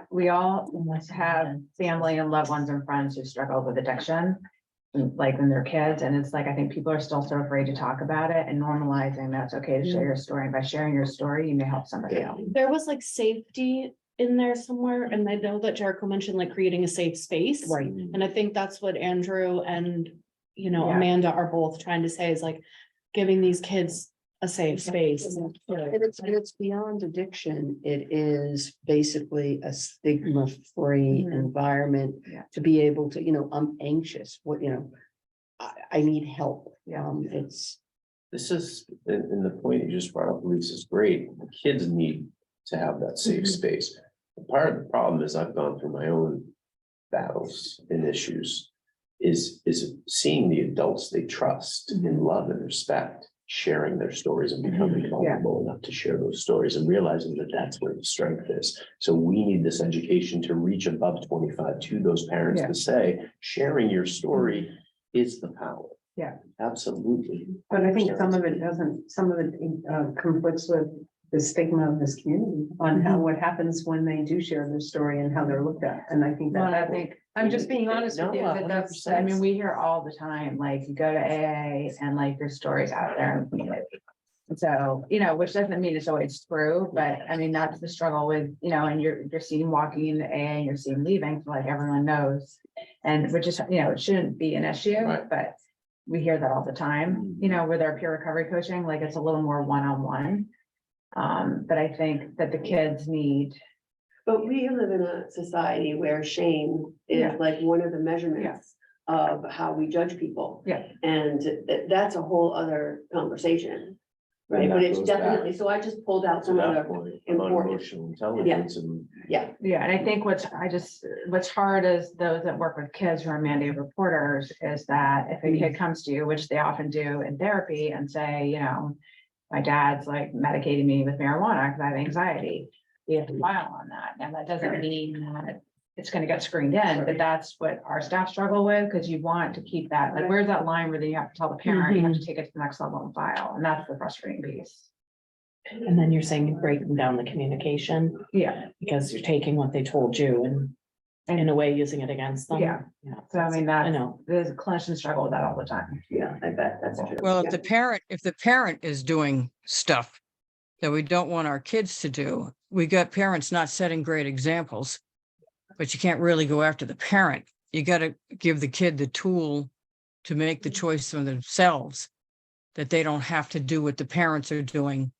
we all have family and loved ones and friends who struggle with addiction, like when they're kids, and it's like, I think people are still so afraid to talk about it, and normalizing that's okay to share your story, and by sharing your story, you may help somebody else. There was like safety in there somewhere, and I know that Jericho mentioned like creating a safe space. Right. And I think that's what Andrew and, you know, Yeah. Amanda are both trying to say, is like giving these kids a safe space. And it's beyond addiction. It is basically a stigma-free Mhm. environment Yeah. to be able to, you know, I'm anxious, what, you know, I need help. Yeah. It's, This is, and the point you just brought up, Lisa, is great. The kids need to have that safe space. Part of the problem is I've gone through my own battles and issues. Is seeing the adults they trust and love and respect, sharing their stories and becoming vulnerable enough to share those stories, and realizing that that's where the strength is. So we need this education to reach above 25 to those parents Yeah. to say, sharing your story is the power. Yeah. Absolutely. But I think some of it doesn't, some of it conflicts with the stigma of this community on how, what happens when they do share their story and how they're looked at. And I think Well, I that, think, I'm just being honest with you, No, that that's, I mean, we hear all the time, like, you go to AA and like your story's out there. So, you know, which doesn't mean it's always true, but I mean, that's the struggle with, you know, and you're seeing walking into AA and you're seeing leaving, so like everyone knows. And which is, you know, it shouldn't be an issue, Right. but we hear that all the time, you know, with our peer recovery coaching, like it's a little more one-on-one. But I think that the kids need, But we live in a society where shame Yeah. is like one of the measurements of how we judge people. Yeah. And that's a whole other conversation. right? And But that it's goes back definitely, so I just pulled out To some of that the, point, about important- emotional intelligence and. yeah. Yeah, and I think what's hard is those that work with kids who are mandated reporters is that if a kid comes to you, which they often do in therapy and say, you know, my dad's like medicating me with marijuana because I have anxiety. We have to file on that. And that doesn't mean that it's gonna get screened in, but that's what our staff struggle with, because you want to keep that, like, where's that line where then you have to tell the parent, you have to take it to the next level and file, and that's the frustrating piece. And then you're saying you're breaking down the communication Yeah, because you're taking what they told you and in a way using it against them. Yeah. So I mean, I that, know. there's clinicians struggle with that all the time. Yeah, I bet that's true. Well, Yeah. if the parent is doing stuff that we don't want our kids to do, we got parents not setting great examples. But you can't really go after the parent. You got to give the kid the tool to make the choice for themselves, that they don't have to do what the parents are doing.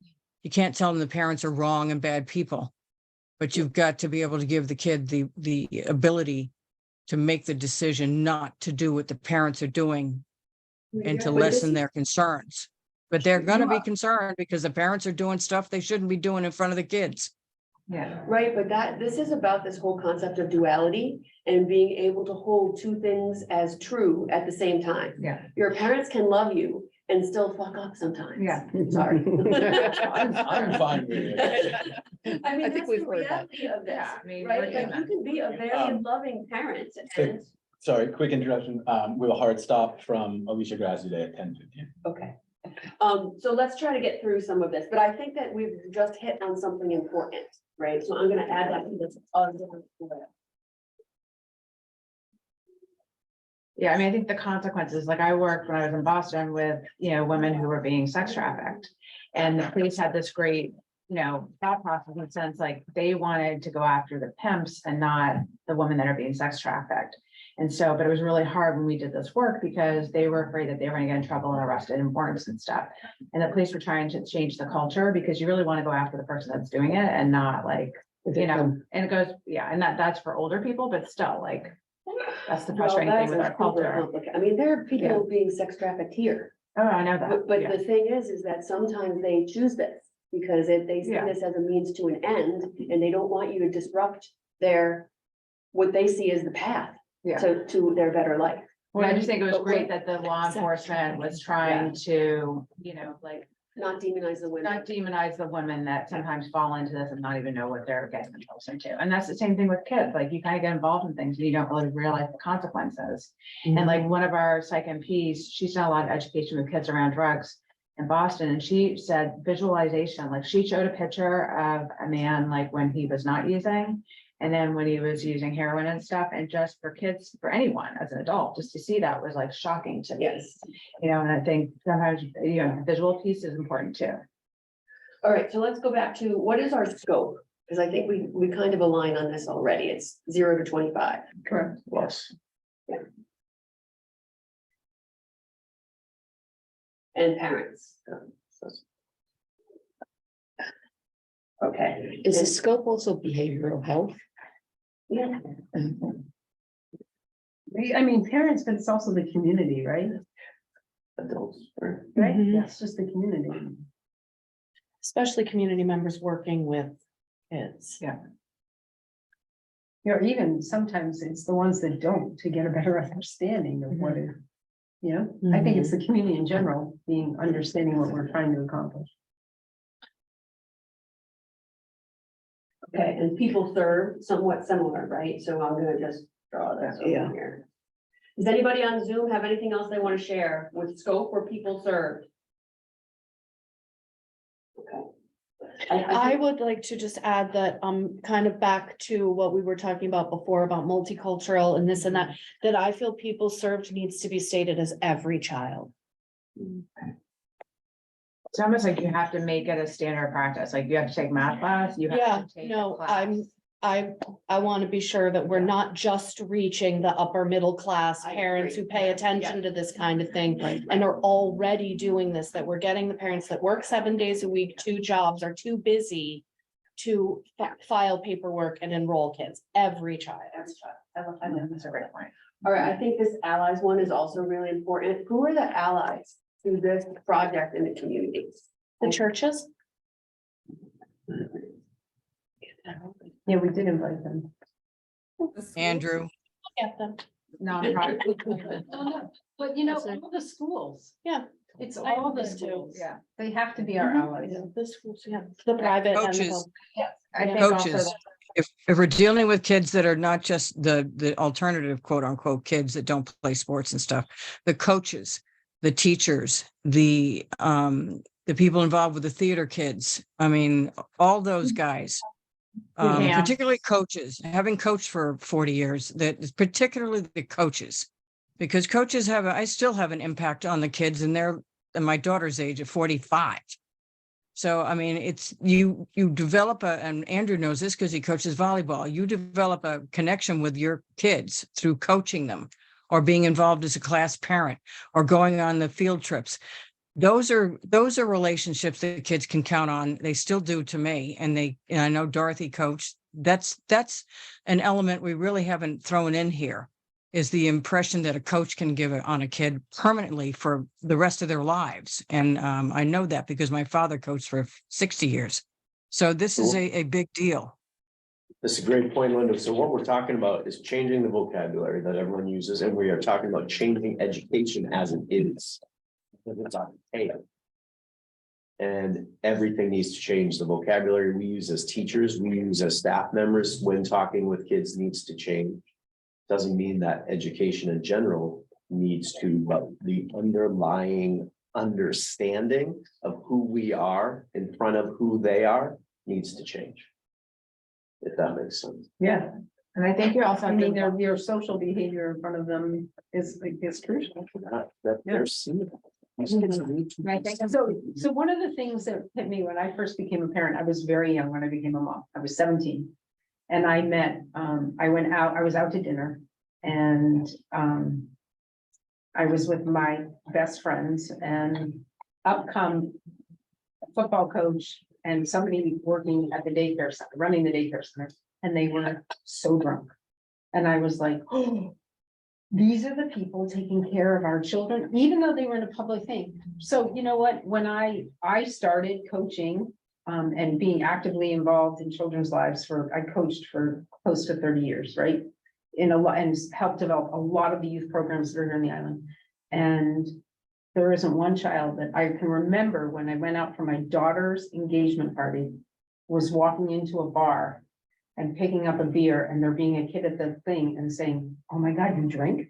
You can't tell them the parents are wrong and bad people, but you've got to be able to give the kid the ability to make the decision not to do what the parents are doing and to But this lessen is- their concerns. But they're going to be concerned because the parents are doing stuff they shouldn't be doing in front of the kids. Yeah. Right, but this is about this whole concept of duality and being able to hold two things as true at the same time. Yeah. Your parents can love you and still fuck up sometimes. Yeah. Sorry. I'm fine with it. I mean, I think that's we've the heard that. reality of this, Yeah, I mean, right? we're Like, you human. can be a very loving parent and, Sorry, quick introduction. We have a hard stop from Alicia Grassi Day at 10:15. okay. So let's try to get through some of this, but I think that we've just hit on something important, right? So I'm gonna add that to this. Yeah, I mean, I think the consequences, like I worked when I was in Boston with, you know, women who were being sex trafficked. And the police had this great, you know, thought process in the sense like they wanted to go after the pimps and not the women that are being sex trafficked. And so, but it was really hard when we did this work because they were afraid that they were gonna get in trouble and arrested and warrants and stuff. And the police were trying to change the culture because you really want to go after the person that's doing it and not like, you know, and it goes, yeah, and that's for older people, but still like, that's the frustrating thing with our culture. I mean, there are people being sex trafficked here. Oh, I know that. But Yeah. the thing is that sometimes they choose this because they see Yeah. this as a means to an end and they don't want you to disrupt what they see as the path Yeah. to their better life. Well, I just think it was But great when- that the law enforcement was trying to, you know, like, Not demonize the women. not demonize the women that sometimes fall into this and not even know what they're getting themselves into. And that's the same thing with kids, like you kind of get involved in things and you don't really realize the consequences. And like one of our psych MPs, she's done a lot of education with kids around drugs in Boston, and she said visualization, like she showed a picture of a man like when he was not using. And then when he was using heroin and stuff, and just for kids, for anyone as an adult, just to see that was like shocking to me. Yes. You know, and I think sometimes, you know, the visual piece is important too. All right, so let's go back to what is our scope? Because I think we kind of align on this already. It's 0 to 25. Correct. Plus, And parents. Okay. Is the scope also behavioral health? Yeah. I mean, parents, but it's also the community, right? adults, right? Right? Mhm. It's just the community. Especially community members working with kids. Yeah. You know, even sometimes it's the ones that don't to get a better understanding of what it, you know, I think it's the community in general being understanding what we're trying to accomplish. Okay, and people serve somewhat similar, right? So I'm gonna just draw this over Yeah. here. Does anybody on Zoom have anything else they want to share with scope or people served? Okay. I would like to just add that, kind of back to what we were talking about before about multicultural and this and that, that I feel people served needs to be stated as every child. It's almost like you have to make it a standard practice, like you have to take math class, you Yeah, have to take. a no, class. I want to be sure that we're not just reaching the upper middle class I parents agree. who pay attention to this kind of thing. And are already doing this, that we're getting the parents that work 7 days a week, 2 jobs, are too busy to file paperwork and enroll kids, every child. That's a great point. All right, I think this allies one is also really important. Who are the allies to this project in the community? The churches? Yeah, we did invite them. Andrew, Get them. Nonprofit. But you know, all the schools. Yeah. It's I all know the this too. schools. Yeah. They have to be our Mhm. allies. Yeah, the schools, yeah, the private and the coaches, public. I think coaches. also, If we're dealing with kids that are not just the alternative quote unquote kids that don't play sports and stuff, the coaches, the teachers, the people involved with the theater kids. I mean, all those guys. Yeah. Particularly coaches, having coached for 40 years, that is particularly the coaches. Because coaches I still have an impact on the kids, and they're my daughter's age of 45. So, I mean, it's you develop and Andrew knows this because he coaches volleyball. You develop a connection with your kids through coaching them or being involved as a class parent or going on the field trips. Those are relationships that kids can count on. They still do to me. And I know Dorothy coached. That's an element we really haven't thrown in here, is the impression that a coach can give on a kid permanently for the rest of their lives. And I know that because my father coached for 60 years. So this is a big deal. That's a great point, Linda. So what we're talking about is changing the vocabulary that everyone uses, and we are talking about changing education as it is. It's on tape. And everything needs to change. The vocabulary we use as teachers, we use as staff members when talking with kids needs to change. Doesn't mean that education in general needs to, but the underlying understanding of who we are in front of who they are needs to change. If that makes sense. Yeah. and I think you also I have mean, to, their social behavior in front of them is crucial. That they're seeing. These kids need to- I think So one of the things that hit me when I first became a parent, I was very young when I became a mom. I was 17. And I was out to dinner and I was with my best friends and up come a football coach and somebody working at the daycare center, running the daycare center, and they were so drunk. And I was like, oh, these are the people taking care of our children, even though they were in a public thing. So you know what, when I started coaching and being actively involved in children's lives I coached for close to 30 years, right? And helped develop a lot of the youth programs that are here on the island. And there isn't one child that I can remember when I went out for my daughter's engagement party, was walking into a bar and picking up a beer and there being a kid at the thing and saying, oh my God, you drink?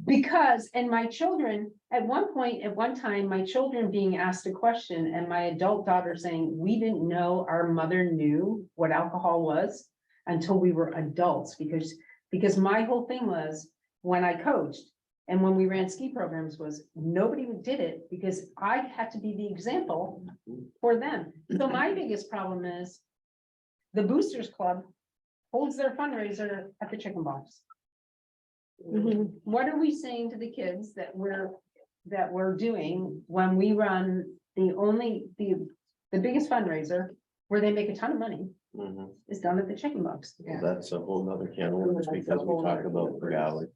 Because, and my children, at one time, my children being asked a question and my adult daughter saying, we didn't know our mother knew what alcohol was until we were adults, because my whole thing was when I coached and when we ran ski programs was nobody did it because I had to be the example for them. So my biggest problem is the Boosters Club holds their fundraiser at the Chicken Box. What are we saying to the kids that we're doing when we run the biggest fundraiser where they make a ton of money is done at the Chicken Box? That's a whole nother can of worms because we talk about reality.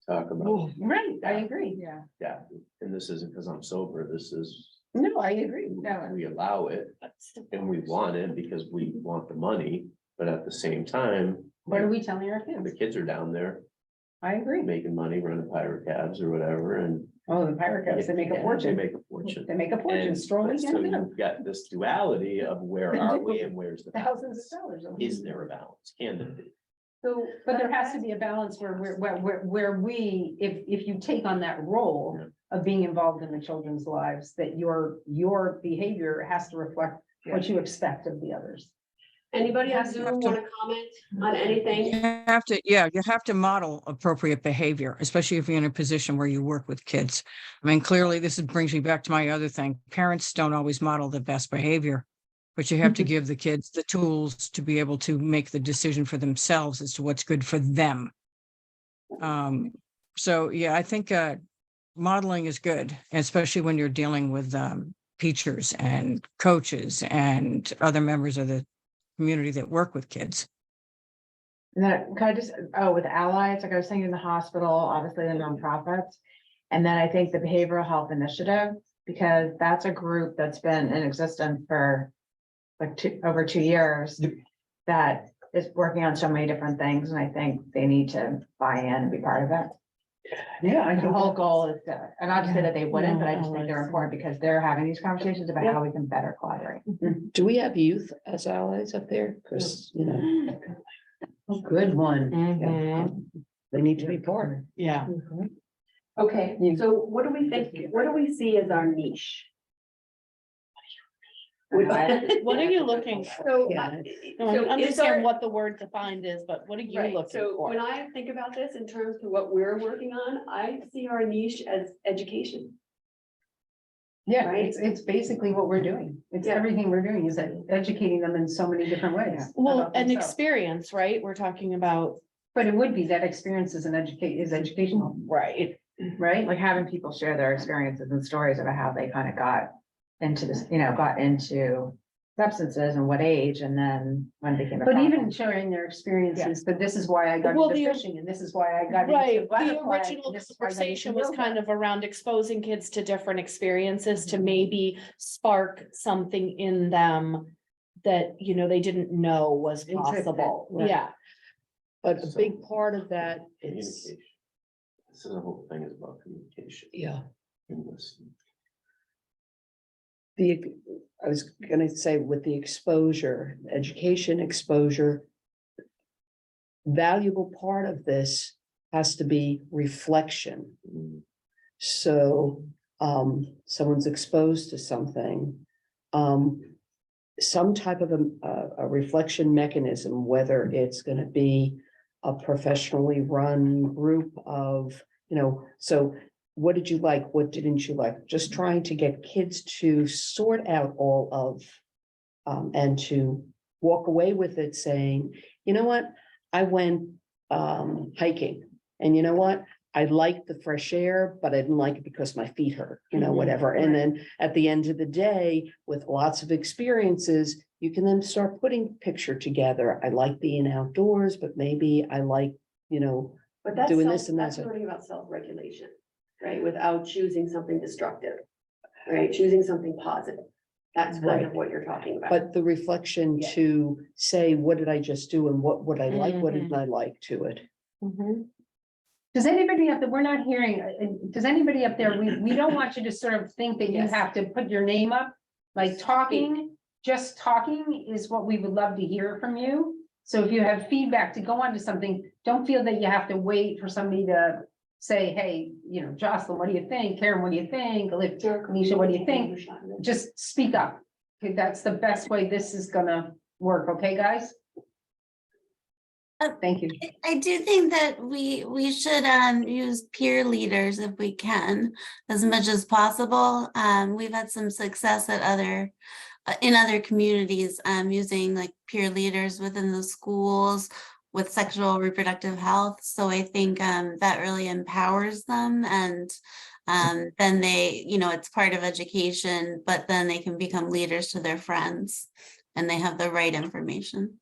Talk about, Right, I agree. yeah, and this isn't because I'm sober, this is, No, I agree. we allow it and we want it because we want the money, but at the same time. What are we telling our The kids? kids are down there I agree. making money, running pirate cabs or whatever, and. Oh, the pirate cabs, they make a Yeah, fortune. They make a fortune. They make a fortune, And strolling so in you've got this duality of where are we and where's the. thousands of dollars. Is there a balance? Can there be? So, but there has to be a balance where we, if you take on that role of being involved in the children's lives, that your behavior has to reflect what you expect of the others. Anybody on Zoom want to comment on anything? You have to model appropriate behavior, especially if you're in a position where you work with kids. I mean, clearly brings me back to my other thing. Parents don't always model the best behavior, but you have to give the kids the tools to be able to make the decision for themselves as to what's good for them. So yeah, I think modeling is good, especially when you're dealing with teachers and coaches and other members of the community that work with kids. and then can I just, with allies, like I was saying in the hospital, obviously the nonprofits. And then I think the behavioral health initiative, Because that's a group that's been in existence for like over 2 years. That is working on so many different things, and I think they need to buy in and be part of it. Yeah, The whole goal is to, and not to say that they wouldn't, but I just think they're important because they're having these conversations about how we can better collaborate. Do we have youth as allies up there? Because, you know, Good one. they need to be part. Yeah. Okay, so what do we think, what do we see as our niche? What are you looking for? So, Yeah. No, I so is understand our- what the word defined is, but what are you Right, looking so for? when I think about this in terms of what we're working on, I see our niche as education. Yeah, Right? it's basically what we're doing. It's Yeah. everything we're doing is educating them in so many different ways. Well, about an themselves. experience, right? We're talking about, But it would be that experience is educational, right? right? Like having people share their experiences and stories about how they kind of got into this, got into substances and what age, and then when it became a But even problem. sharing their experiences, but this is why I got Well, into the- fishing and this is why I got into Right, the butterfly. original and this is why I got into conversation was yoga. kind of around exposing kids to different experiences to maybe spark something in them that, they didn't know was Existed, possible. right. Yeah. But a big part of that is, Communication. This is the whole thing is about communication. yeah, And listening. I was gonna say with the exposure, education exposure. Valuable part of this has to be reflection. Mm. So, someone's exposed to something. Some type of a reflection mechanism, whether it's gonna be a professionally run group of, so what did you like? What didn't you like? Just trying to get kids to sort out all of, and to walk away with it saying, you know what? I went, hiking, and you know what? I liked the fresh air, but I didn't like it because my feet hurt, whatever. And then at the end of the day, with lots of experiences, you can then start putting picture together. I like being outdoors, but maybe I like, But that's doing this and that's that's it. learning about self-regulation, right? Without choosing something destructive, right? Choosing something positive. That's kind of Right. what you're talking about. But the reflection Yeah. to say, what did I just do and what would I like, what didn't Mhm. I like to it? Does anybody up there, we're not hearing, does anybody up there, we don't want you to sort of think that you Yes. have to put your name up. Like talking, just talking is what we would love to hear from you. So if you have feedback to go on to something, don't feel that you have to wait for somebody to say, hey, Jocelyn, what do you think? Karen, what do you think? Alicia, what do you think? Just speak up. Okay, that's the best way this is gonna work, okay, guys? Thank you. I do think that we should use peer leaders if we can, as much as possible. We've had some success at in other communities, using like peer leaders within the schools with sexual reproductive health. So I think that really empowers them, and then they, it's part of education, but then they can become leaders to their friends and they have the right information.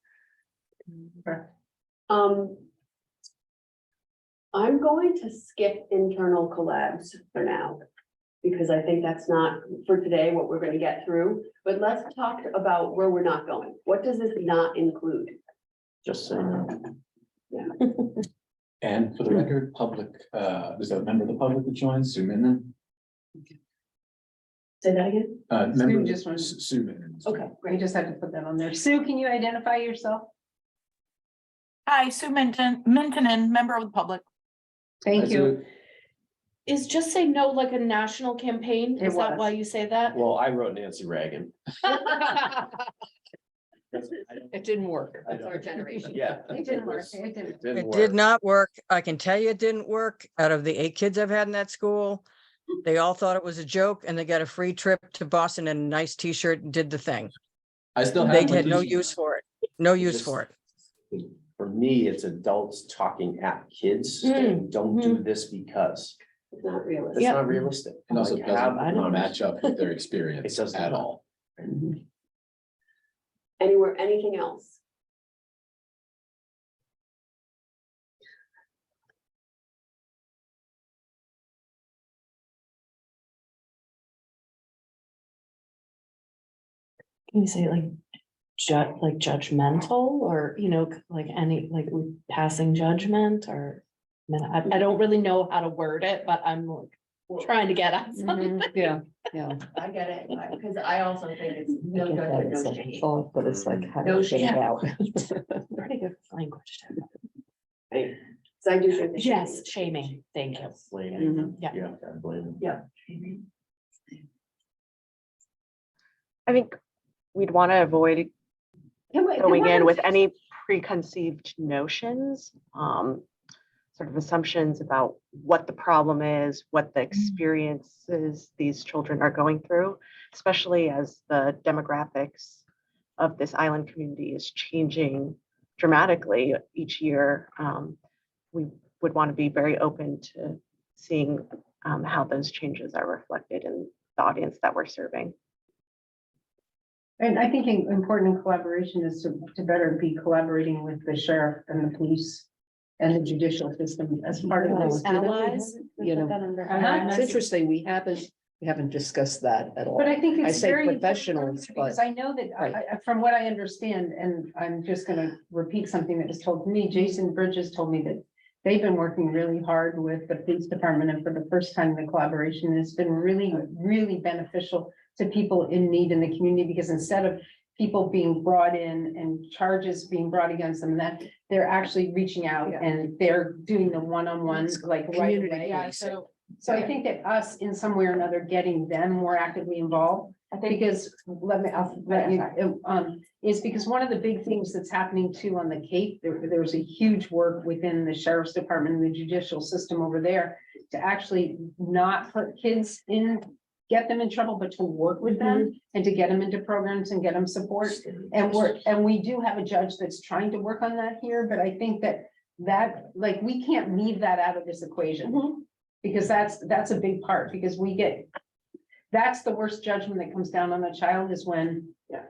I'm going to skip internal collabs for now. Because I think that's not for today what we're gonna get through, but let's talk about where we're not going. What does this not include? Just saying. And for the record, public, there's a member of the public that joins, Sue Minden. Say that again? Member of just wanted- Sue Minden. Okay, We great. just had to put that on there. Sue, can you identify yourself? Hi, Sue Mintonen, member of the public. Thank you. Is Just Say No like a national campaign? It Is that was. why you say that? Well, I wrote Nancy Reagan. It didn't work. That's our generation. Yeah. It didn't work. was- It didn't. It didn't It work. did not work. I can tell you it didn't work. Out of the 8 kids I've had in that school, they all thought it was a joke and they got a free trip to Boston and a nice t-shirt and did the thing. I still have. They my had no t-shirt. use for it. No use Just- for it. For me, it's adults talking at kids, saying, don't do this because. It's not realistic. It's not realistic. And also Like, have- doesn't match up with their experience It does at not. all. Anything else? can you say like like judgmental or, like any, like passing judgment or? I mean, I don't really know how to word it, but I'm like trying to get at something. Yeah, yeah. I get it, because I also think it's no I get that, judgment, it's no like shame. thought, but it's like how No to get it shame. out. Pretty good language. Right. So I do think. that Yes, shaming, thank you. Blaming. Yeah. Yeah, blaming. Yeah. I think we'd want to avoid going in with any preconceived notions, sort of assumptions about what the problem is, what the experiences these children are going through, especially as the demographics of this island community is changing dramatically each year. We would want to be very open to seeing how those changes are reflected in the audience that we're serving. And I think important collaboration is to better be collaborating with the sheriff and the police and the judicial system as part of this. Allies. You know, it's interesting, we haven't discussed that at all. But I think I it's say very professionals, important because but I know that, Right. from what I understand, and I'm just gonna repeat something that was told to me, Jason Bridges told me that they've been working really hard with the police department, and for the first time, the collaboration has been really, really beneficial to people in need in the community, because instead of people being brought in and charges being brought against them, that they're actually reaching out Yeah. and they're doing the one-on-ones like right community away. Yeah, So I think that us in some way or another getting them more actively involved, because I'll let you, is because one of the big things that's happening too on the Cape, there's a huge work within the sheriff's department and the judicial system over there to actually not put kids in, get them in trouble, but to work with them and to get them into programs and get them support. And we do have a judge that's trying to work on that here, but I think that like, we can't leave that out of this equation. Because that's a big part, because that's the worst judgment that comes down on a child is when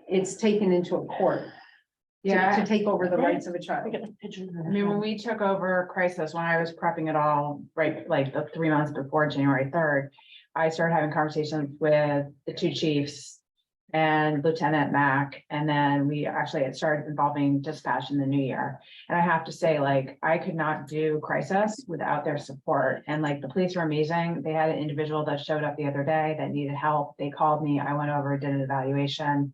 it's taken into a court. To take over the rights of a child. I mean, when we took over crisis, when I was prepping it all, right, like the 3 months before January 3rd, I started having conversations with the two chiefs and Lieutenant Mack, and then we actually had started involving dispatch in the new year. And I have to say, like, I could not do crisis without their support. And like, the police were amazing. They had an individual that showed up the other day that needed help. They called me, I went over, did an evaluation.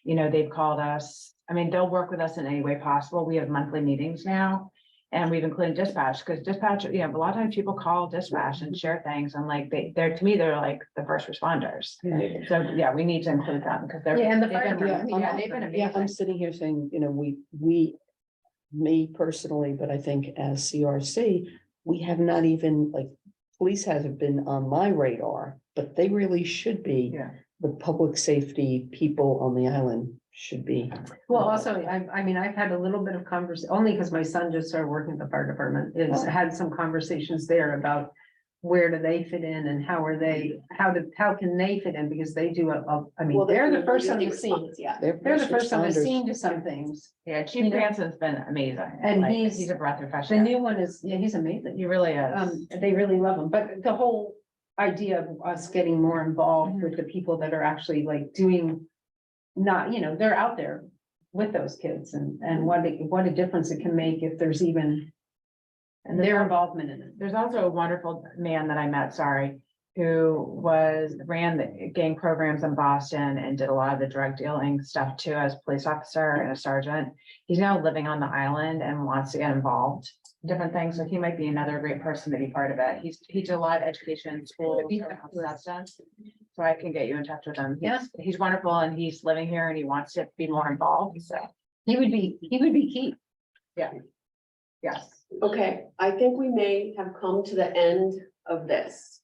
You know, they've called us. I mean, they'll work with us in any way possible. We have monthly meetings now. And we've included dispatch, because dispatch, a lot of times people call dispatch and share things, and like, they're, to me, they're like the first responders. So, yeah, we need to include them, because they're. Yeah, and the they've been- fire department, yeah, they've been Yeah, I'm amazing. sitting here saying, me personally, but I think as CRC, we have not even, like, police hasn't been on my radar, but they really should be. Yeah. The public safety people on the island should be. Well, also, I mean, I've had a little bit of only because my son just started working at the fire department, is had some conversations there about where do they fit in and how can they fit in, because they do I mean, they're the first on the scene. Yeah. They're the first on the responders. scene to some things. Yeah, Chief Branson's been amazing. And Like, he's a breath of fresh The air. new one is, he's amazing. He really is. They really love him, but the whole idea of us getting more involved with the people that are actually like doing, not, they're out there with those kids, and what a difference it can make if there's even their involvement in it. There's also a wonderful man that I met, who ran the gang programs in Boston and did a lot of the drug dealing stuff too, as a police officer and a sergeant. He's now living on the island and wants to get involved in different things. So he might be another great person to be part of it. He did a lot of education in school. So I can get you in touch with him. He's wonderful, and he's living here and he wants to be more involved. So He would be key. yeah. Yes. Okay, I think we may have come to the end of this.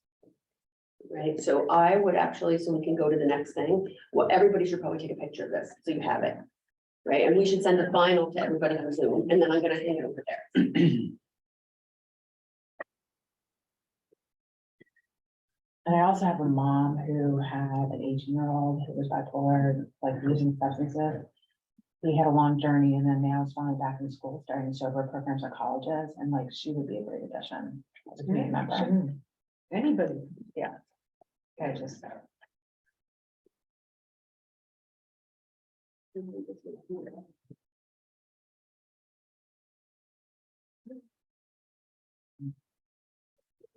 Right, so I would actually, so we can go to the next thing, well, everybody should probably take a picture of this, so you have it. Right, and we should send the final to everybody on Zoom, and then I'm gonna hang it over there. And I also have a mom who had an 18-year-old who was bipolar, like using substances. He had a long journey, and then now he's finally back in school, starting sober programs at colleges, and like, she would be a great addition as a community member. Anybody. Yeah. I just.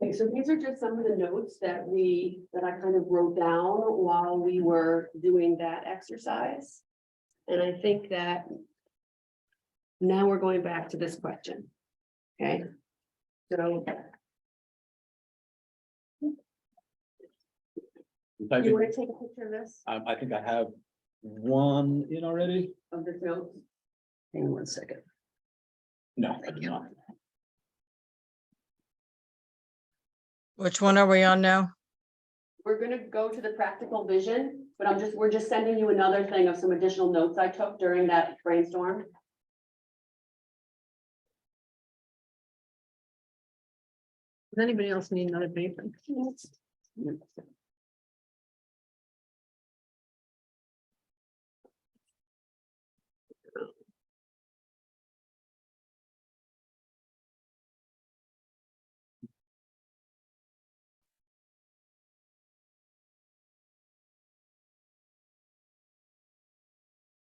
Okay, so these are just some of the notes that I kind of wrote down while we were doing that exercise. And I think that now we're going back to this question. Okay. So you want to take a picture of this, I think I have one in already. of this note? Hang on one second. No, I do not. Which one are we on now? We're gonna go to the practical vision, but we're just sending you another thing of some additional notes I took during that brainstorm. Does anybody else need another paper?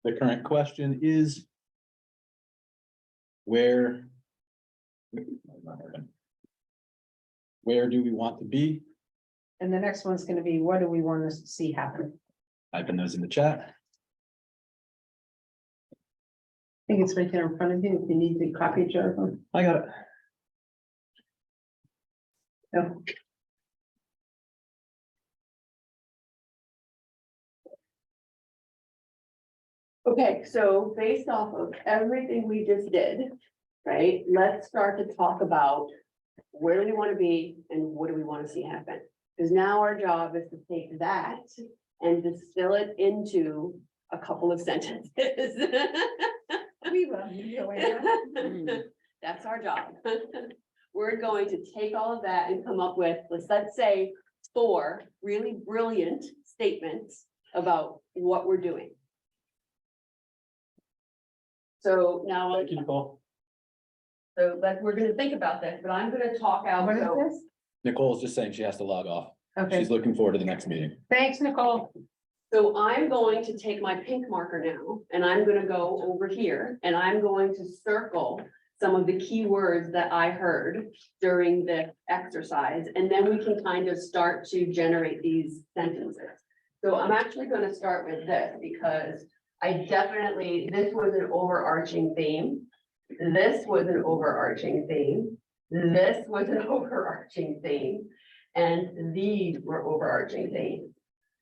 The current question is. Where do we want to be? And the next one's gonna be, what do we want to see happen? Typing those in the chat. I think it's right there in front of you, if you need the copy, Jonathan. I got it. No. Okay, so based off of everything we just did, right, let's start to talk about where do we want to be and what do we want to see happen? Because now our job is to take that and distill it into a couple of sentences. We love you, Joanna. That's our job. We're going to take all of that and come up with, let's say, 4 really brilliant statements about what we're doing. So now, Thank you, Nicole. so we're gonna think about this, but I'm gonna talk out. What is So- this? Nicole's just saying she has to log off. Okay, She's looking forward to the next meeting. thanks, Nicole. So I'm going to take my pink marker now, and I'm gonna go over here, and I'm going to circle some of the key words that I heard during the exercise, and then we can kind of start to generate these sentences. So I'm actually gonna start with this, because this was an overarching theme. This was an overarching theme. This was an overarching theme. And these were overarching themes.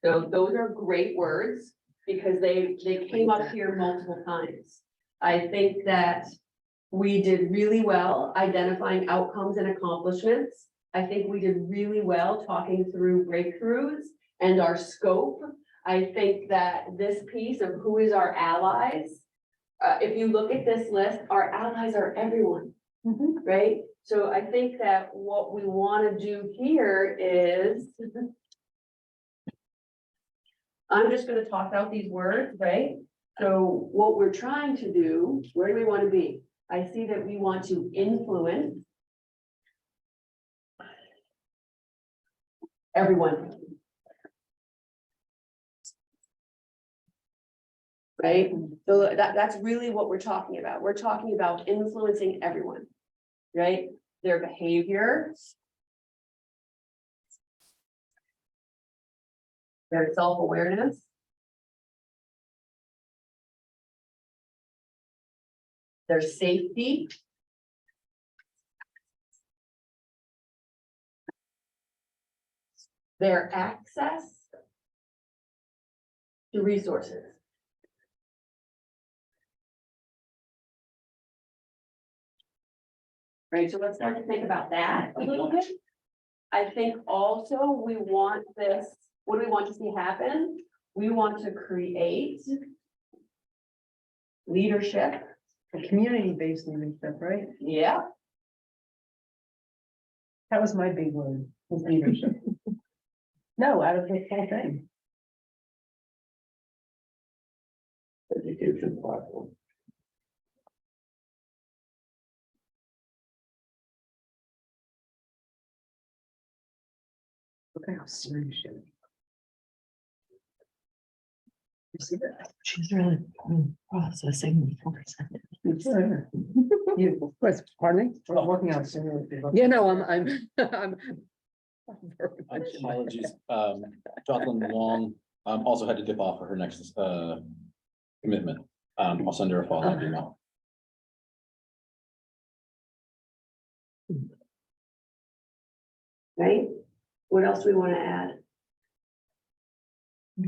So those are great words because they came up here multiple times. I think that we did really well identifying outcomes and accomplishments. I think we did really well talking through breakthroughs and our scope. I think that this piece of who is our allies, if you look at this list, our allies are everyone, right? So I think that what we want to do here is I'm just going to toss out these words, right? So what we're trying to do, where do we want to be? I see that we want to influence everyone. Right? So that's really what we're talking about. We're talking about influencing everyone, right? Their behavior, their self-awareness, their safety, their access to resources. Right, so let's start to think about that a little bit. I think also we want this, what do we want to see happen? We want to create leadership. A community-based leadership, right? Yeah. That was my big word, was leadership. No, out of this whole thing. Education platform. Look at how serious she is. She's really processing. You, Pardon me? we're working on soon. Yeah, no, I'm very much in my- Apologies, Jocelyn Long, also had to dip off for her next, commitment. I'll send her a follow-up email. Right? What else do we want to add? I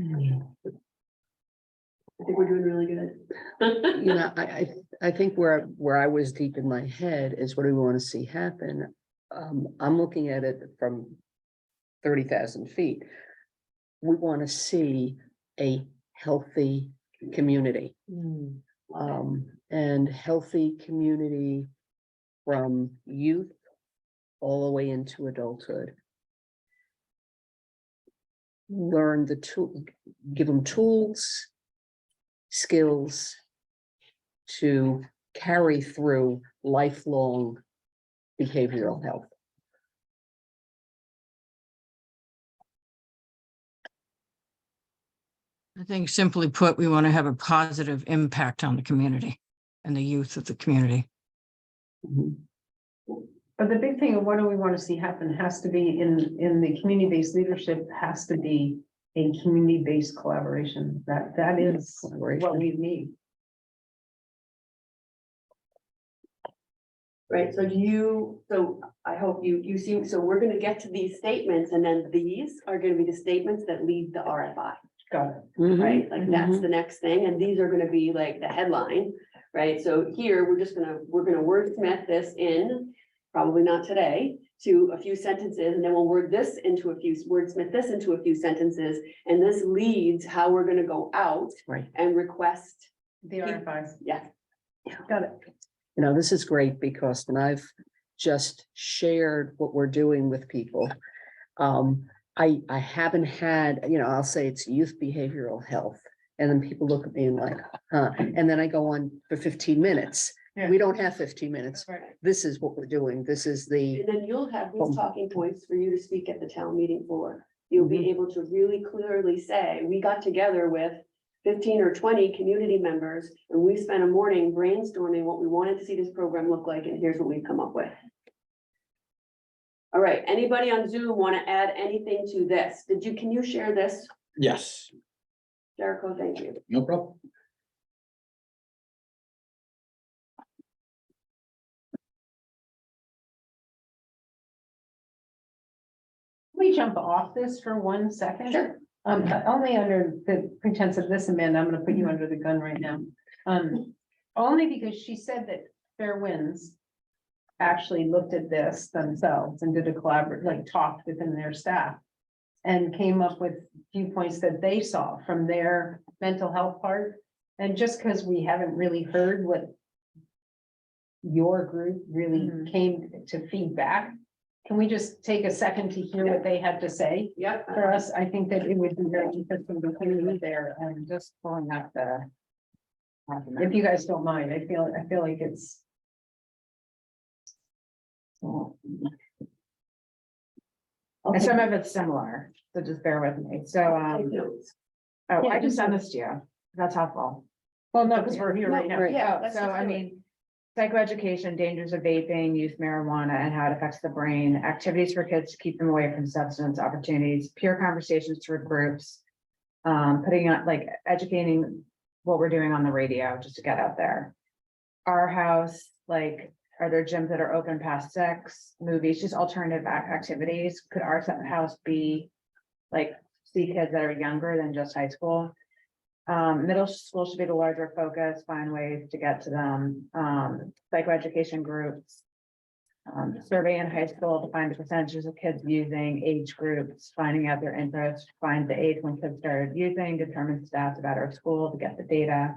think we're doing really good. You know, I think where I was deep in my head is what do we want to see happen? I'm looking at it from 30,000 feet. We want to see a healthy community. And healthy community from youth all the way into adulthood. Learn the tool, give them tools, skills to carry through lifelong behavioral health. I think simply put, we want to have a positive impact on the community and the youth of the community. But the big thing of what do we want to see happen has to be in the community-based leadership has to be a community-based collaboration. That is what we need. Right, so I hope you see, so we're gonna get to these statements and then these are gonna be the statements that lead the RFI. Got it. Right, like that's the next thing, and these are gonna be like the headline, right? So here, we're gonna wordsmith this in, probably not today, to a few sentences, and then we'll wordsmith this into a few sentences, and this leads how we're gonna go out Right. and request. The RFIs. Yeah. Got it. You know, this is great because when I've just shared what we're doing with people, I haven't had, you know, I'll say it's youth behavioral health. And then people look at me and like, huh, and then I go on for 15 minutes. Yeah. We don't have 15 minutes. Right. This is what we're doing. This is the, And then you'll have these talking points for you to speak at the town meeting for. You'll be able to really clearly say, we got together with 15 or 20 community members and we spent a morning brainstorming what we wanted to see this program look like, and here's what we've come up with. All right, anybody on Zoom want to add anything to this? Can you share this? Yes, Jericho, thank you. no problem. Can we jump off this for 1 second? Sure. Only under the pretense of this, Amanda, I'm gonna put you under the gun right now. Only because she said that Fair Winds actually looked at this themselves and did a collaborative, like talked within their staff and came up with viewpoints that they saw from their mental health part. And just because we haven't really heard what your group really came to feedback, can we just take a second to hear what they had to say? Yep. For us, I think that it would be very interesting to hear there and just pulling up the. If you guys don't mind, I feel like it's. And some of it's similar, so just bear with me. So, oh, I can send this to you. That's helpful. Well, no, because we're here right now. Yeah, let's so just I do it. mean, psychoeducation, dangers of vaping, youth marijuana, and how it affects the brain, activities for kids to keep them away from substance opportunities, peer conversations through groups. Putting on, like, educating what we're doing on the radio, just to get out there. Our house, like, are there gyms that are open past 6, movies, just alternative activities? Could our house be, like, see kids that are younger than just high school? Middle school should be the larger focus, find ways to get to them. Psychoeducation groups. Survey in high school to find the percentages of kids using, age groups, finding out their interest, find the age when kids started using, determine stats about our school to get the data.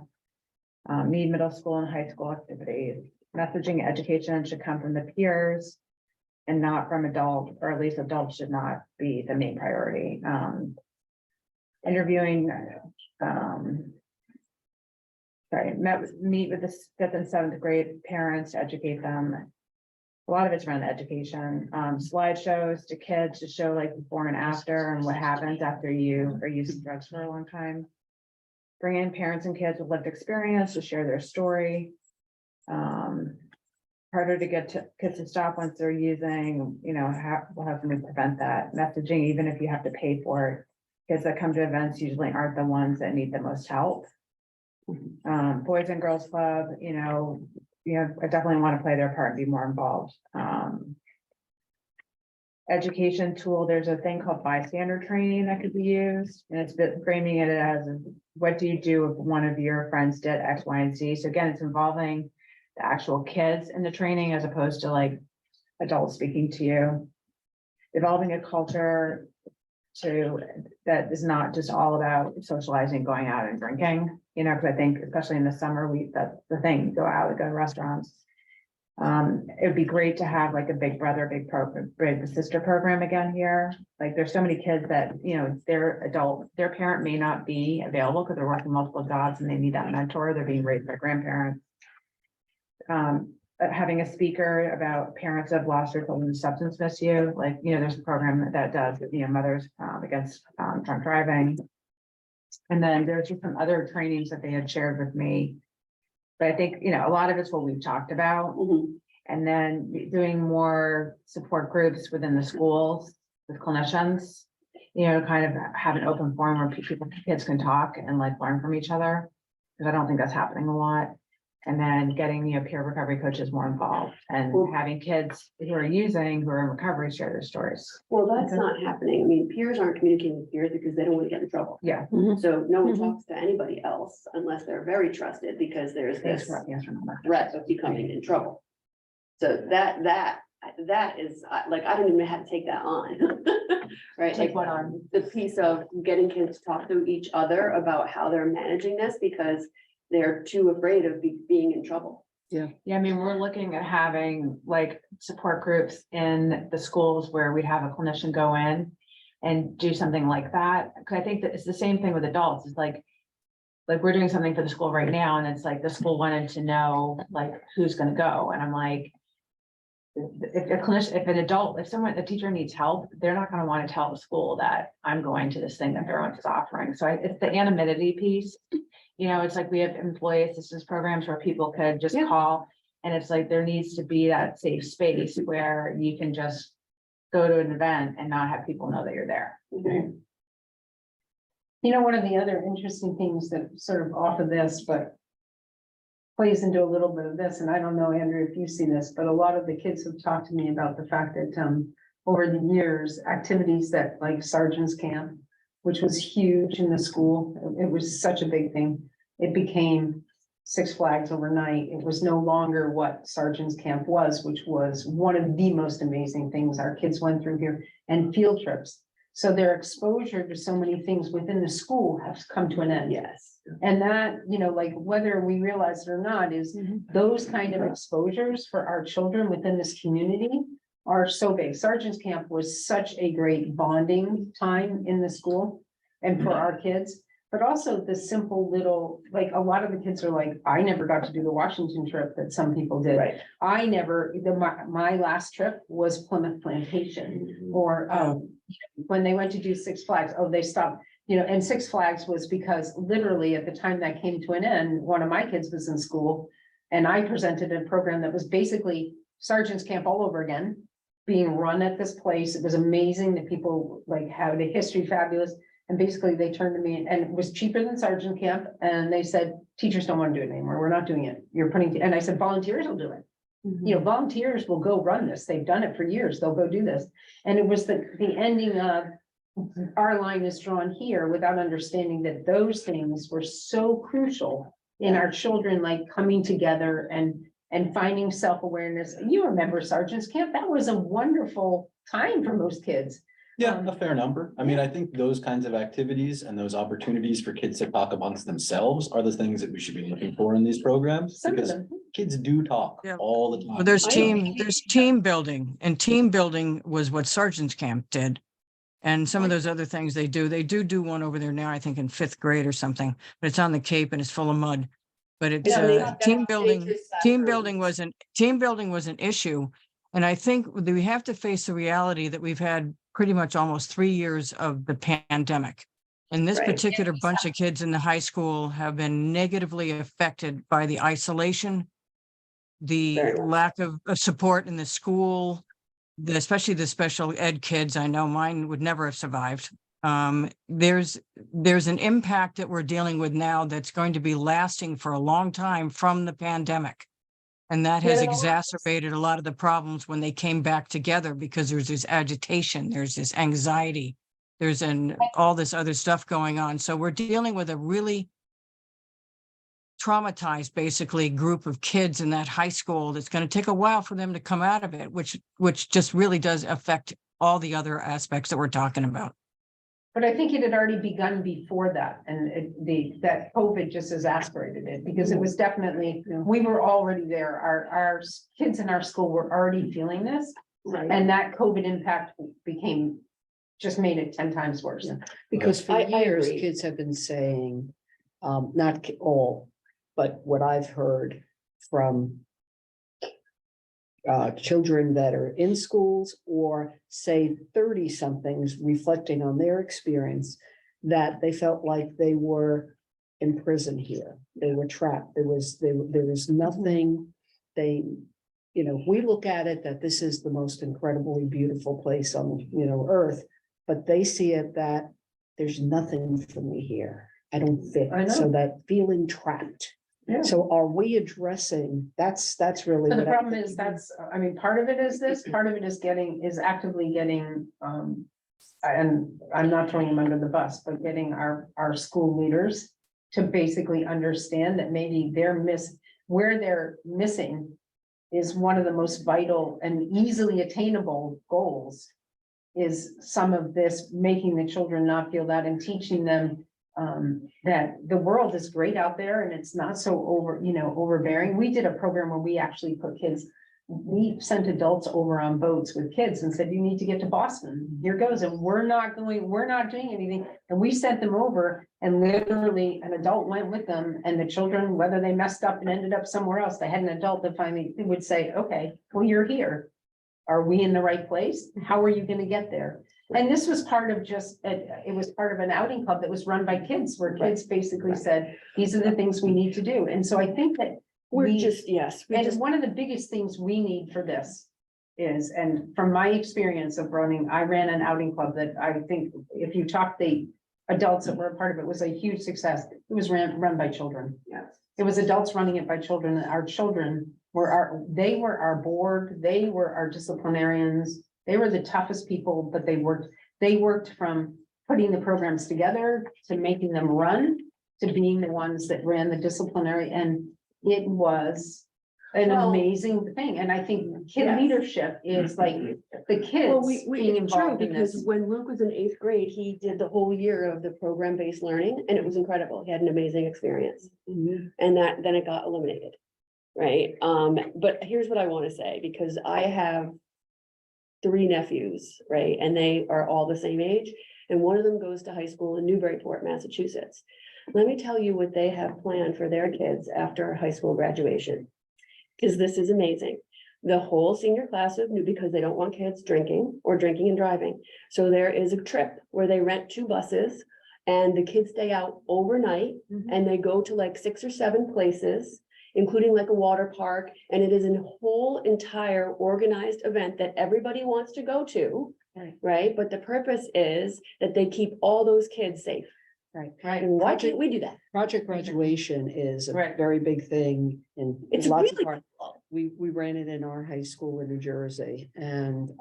Need middle school and high school activities. Messaging education should come from the peers and not from adults, or at least adults should not be the main priority. Interviewing, meet with the 5th and 7th grade parents to educate them. A lot of it's around the education, slideshows to kids to show like before and after and what happens after you are using drugs for a long time. bring in parents and kids with lived experience to share their story. Harder to get to kids to stop once they're using, we'll have to prevent that messaging, even if you have to pay for it. Kids that come to events usually aren't the ones that need the most help. Boys and Girls Club, I definitely want to play their part and be more involved. Education tool, there's a thing called bystander training that could be used, and it's framing it as, what do you do if one of your friends did X, Y, and Z? So again, it's involving the actual kids in the training as opposed to like adults speaking to you. Evolving a culture that is not just all about socializing, going out and drinking, because I think especially in the summer, that's the thing, go out, go to restaurants. It would be great to have like a big brother, big sister program again here. Like there's so many kids that, their parent may not be available because they're working multiple jobs and they need that mentor. They're being raised by grandparents. Having a speaker about parents that have lost their children to substance misuse, there's a program that does, mothers against drunk driving. And then there's just some other trainings that they had shared with me. But I think, a lot of it's what we've talked about. And then doing more support groups within the schools with clinicians, kind of have an open forum where kids can talk and learn from each other. Because I don't think that's happening a lot. And then getting, peer recovery coaches more involved and having kids who are in recovery share their stories. Well, that's not happening. I mean, peers aren't communicating with peers because they don't want to get in trouble. Yeah. So no one talks to anybody else unless they're very trusted because there's this threat of becoming in trouble. So that is, I don't even know how to take that on. Right? Take what on? The piece of getting kids to talk to each other about how they're managing this because they're too afraid of being in trouble. Yeah, I mean, we're looking at having support groups in the schools where we have a clinician go in and do something like that. Cause I think that it's the same thing with adults. It's like we're doing something for the school right now. And it's the school wanted to know who's gonna go. And I'm like, if a clinician, if a teacher needs help, they're not gonna want to tell the school that I'm going to this thing that everyone's offering. So it's the anonymity piece. It's we have employee assistance programs where people could just call, and it's there needs to be that safe space where you can just go to an event and not have people know that you're there. One of the other interesting things that sort of off of this, but plays into a little bit of this, and I don't know, Andrew, if you see this, but a lot of the kids have talked to me about the fact that over the years, activities that Sergeant's Camp, which was huge in the school, it was such a big thing. It became Six Flags overnight. It was no longer what Sergeant's Camp was, which was one of the most amazing things our kids went through here, and field trips. So their exposure to so many things within the school has come to an end. Yes. And that, whether we realize it or not, is those kind of exposures for our children within this community are so big. Sergeant's Camp was such a great bonding time in the school and for our kids, but also the simple little, a lot of the kids are I never got to do the Washington trip that some people did. Right. I never, my last trip was Plymouth Plantation, or when they went to do Six Flags, they stopped, and Six Flags was because literally at the time that came to an end, one of my kids was in school and I presented a program that was basically Sergeant's Camp all over again, being run at this place. It was amazing that people had a history, fabulous. And basically they turned to me and it was cheaper than Sergeant Camp. And they said, teachers don't want to do it anymore. We're not doing it. And I said, volunteers will do it. Volunteers will go run this. They've done it for years. They'll go do this. And it was the ending of our line is drawn here without understanding that those things were so crucial in our children, coming together and finding self-awareness. You remember Sergeant's Camp? That was a wonderful time for most kids. Yeah, a fair number. I mean, I think those kinds of activities and those opportunities for kids to talk amongst themselves are the things that we should be looking for in these programs, because kids do talk all the time. Well, there's team building, and team building was what Sergeant's Camp did. And some of those other things they do one over there now, I think in 5th grade or something, but it's on the Cape and it's full of mud. But it's team building was an issue. And I think we have to face the reality that we've had pretty much almost 3 years of the pandemic. And this Right. particular bunch of kids in the high school have been negatively affected by the isolation, the Very much. lack of support in the school, especially the special ed kids. I know mine would never have survived. There's an impact that we're dealing with now that's going to be lasting for a long time from the pandemic. And that has exacerbated a lot of the problems when they came back together, because there's this agitation, there's this anxiety, there's all this other stuff going on. So we're dealing with a really traumatized, basically, group of kids in that high school that's going to take a while for them to come out of it, which just really does affect all the other aspects that we're talking about. But I think it had already begun before that, and that COVID just exacerbated it, because it was definitely, we were already there. Our kids in our school were already feeling this, and that COVID impact just made it 10 times worse. Because for I years, agree. kids have been saying, not all, but what I've heard from children that are in schools, or say 30-somethings reflecting on their experience, that they felt like they were in prison here. They were trapped. There was nothing we look at it that this is the most incredibly beautiful place on, earth, but they see it that there's nothing for me here. I don't fit. I know. So that feeling trapped. Yeah. So are we addressing, that's really. So the what I problem think is we need. part of it is this, part of it is actively getting, and I'm not throwing them under the bus, but getting our school leaders to basically understand that maybe where they're missing is one of the most vital and easily attainable goals, is some of this, making the children not feel that, and teaching them that the world is great out there and it's not so overbearing. We did a program where we actually we sent adults over on boats with kids and said, you need to get to Boston. Here goes. And we're not doing anything. And we sent them over, and literally an adult went with them, and the children, whether they messed up and ended up somewhere else, they had an adult that finally would say, okay, well, you're here. Are we in the right place? How are you going to get there? And this was part of it was part of an outing club that was run by kids, where kids basically said, these are the things we need to do. And so I think that and one of the biggest things we need for this is, and from my experience of running, I ran an outing club that I think if you talk the adults that were a part of it, was a huge success. It was run by children. Yes. It was adults running it by children. Our children were our board, they were our disciplinarians. They were the toughest people, but they worked from putting the programs together to making them run, to being the ones that ran the disciplinary, and it was an amazing thing. And I think kid leadership is like the kids being involved in this. Because when Luke was in 8th grade, he did the whole year of the program-based learning, and it was incredible. He had an amazing experience. And then it got eliminated. Right. But here's what I want to say, because I have 3 nephews, right? And they are all the same age. And one of them goes to high school in Newburyport, Massachusetts. Let me tell you what they have planned for their kids after high school graduation, because this is amazing. The whole senior class of New, because they don't want kids drinking and driving. So there is a trip where they rent 2 buses, and the kids stay out overnight, and they go to like 6 or 7 places, including like a water park. And it is a whole entire organized event that everybody wants to go to. Right. But the purpose is that they keep all those kids safe. Right. And why can't we do that? Project Graduation is a Right. very big thing in It's lots of really parts. We ran it in our high school in New Jersey, and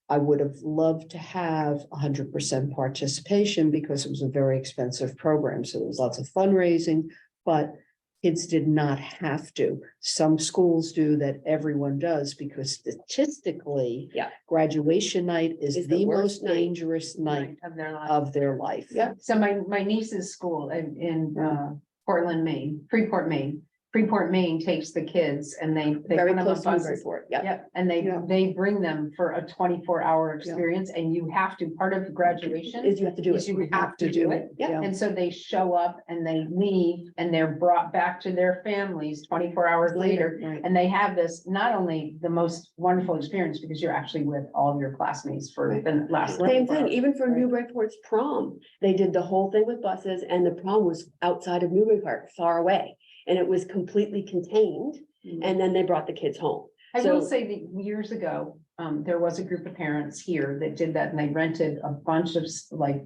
I would have loved to have 100% participation, because it was a very expensive program. So there was lots of fundraising, but kids did not have to. Some schools do that, everyone does, because statistically, graduation night is the worst most night. dangerous night Of their life. of their life. So my niece's school in Portland, Maine, Freeport, Maine, Freeport, Maine takes the kids and they Very put them on close to buses. Newburyport, yeah. Yep, and Yeah. they bring them for a 24-hour Yeah. experience, and you have to, part of graduation Is you have to do is it. you have to do it. Yeah. And so they show up and they leave and they're brought back to their families 24 hours later. Right. And they have this, not only the most wonderful experience, because you're actually with all your classmates for Right. the last. Same 24 thing, hours. even for Right. Newburyport's prom, they did the whole thing with buses and the prom was outside of Newburyport, far away. And it was completely contained and then they brought the kids home. I will So- say that years ago, there was a group of parents here that did that and they rented a bunch of like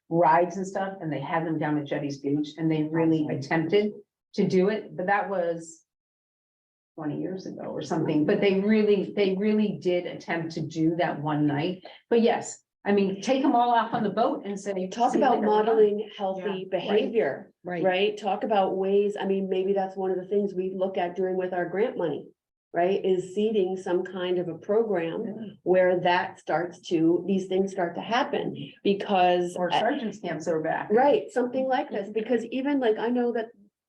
rides and stuff and they had them down at Jetty's Beach and they really attempted to do it, but that was 20 years ago or something, but they really did attempt to do that one night. But yes, I mean, take them all off on the boat and say. Talk "See you about later, we're done." modeling healthy behavior, Right. right? Talk about ways, I mean, maybe that's one of the things we look at doing with our grant money, right? Is seeding some kind of a program where that starts to, these things start to happen because. Or sergeant's camps are back. Right, something like this, because even like, I know that,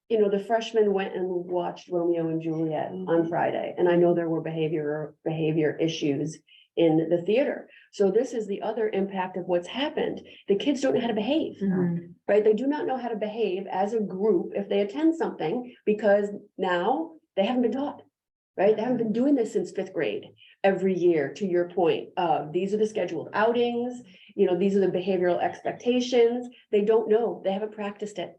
you know, the freshmen went and watched Romeo and Juliet on Friday, and I know there were behavior issues in the theater. So this is the other impact of what's happened. The kids don't know how to behave, right? They do not know how to behave as a group if they attend something, because now they haven't been taught, right? They haven't been doing this since 5th grade every year, to your point. These are the scheduled outings, you know, these are the behavioral expectations. They don't know, they haven't practiced it.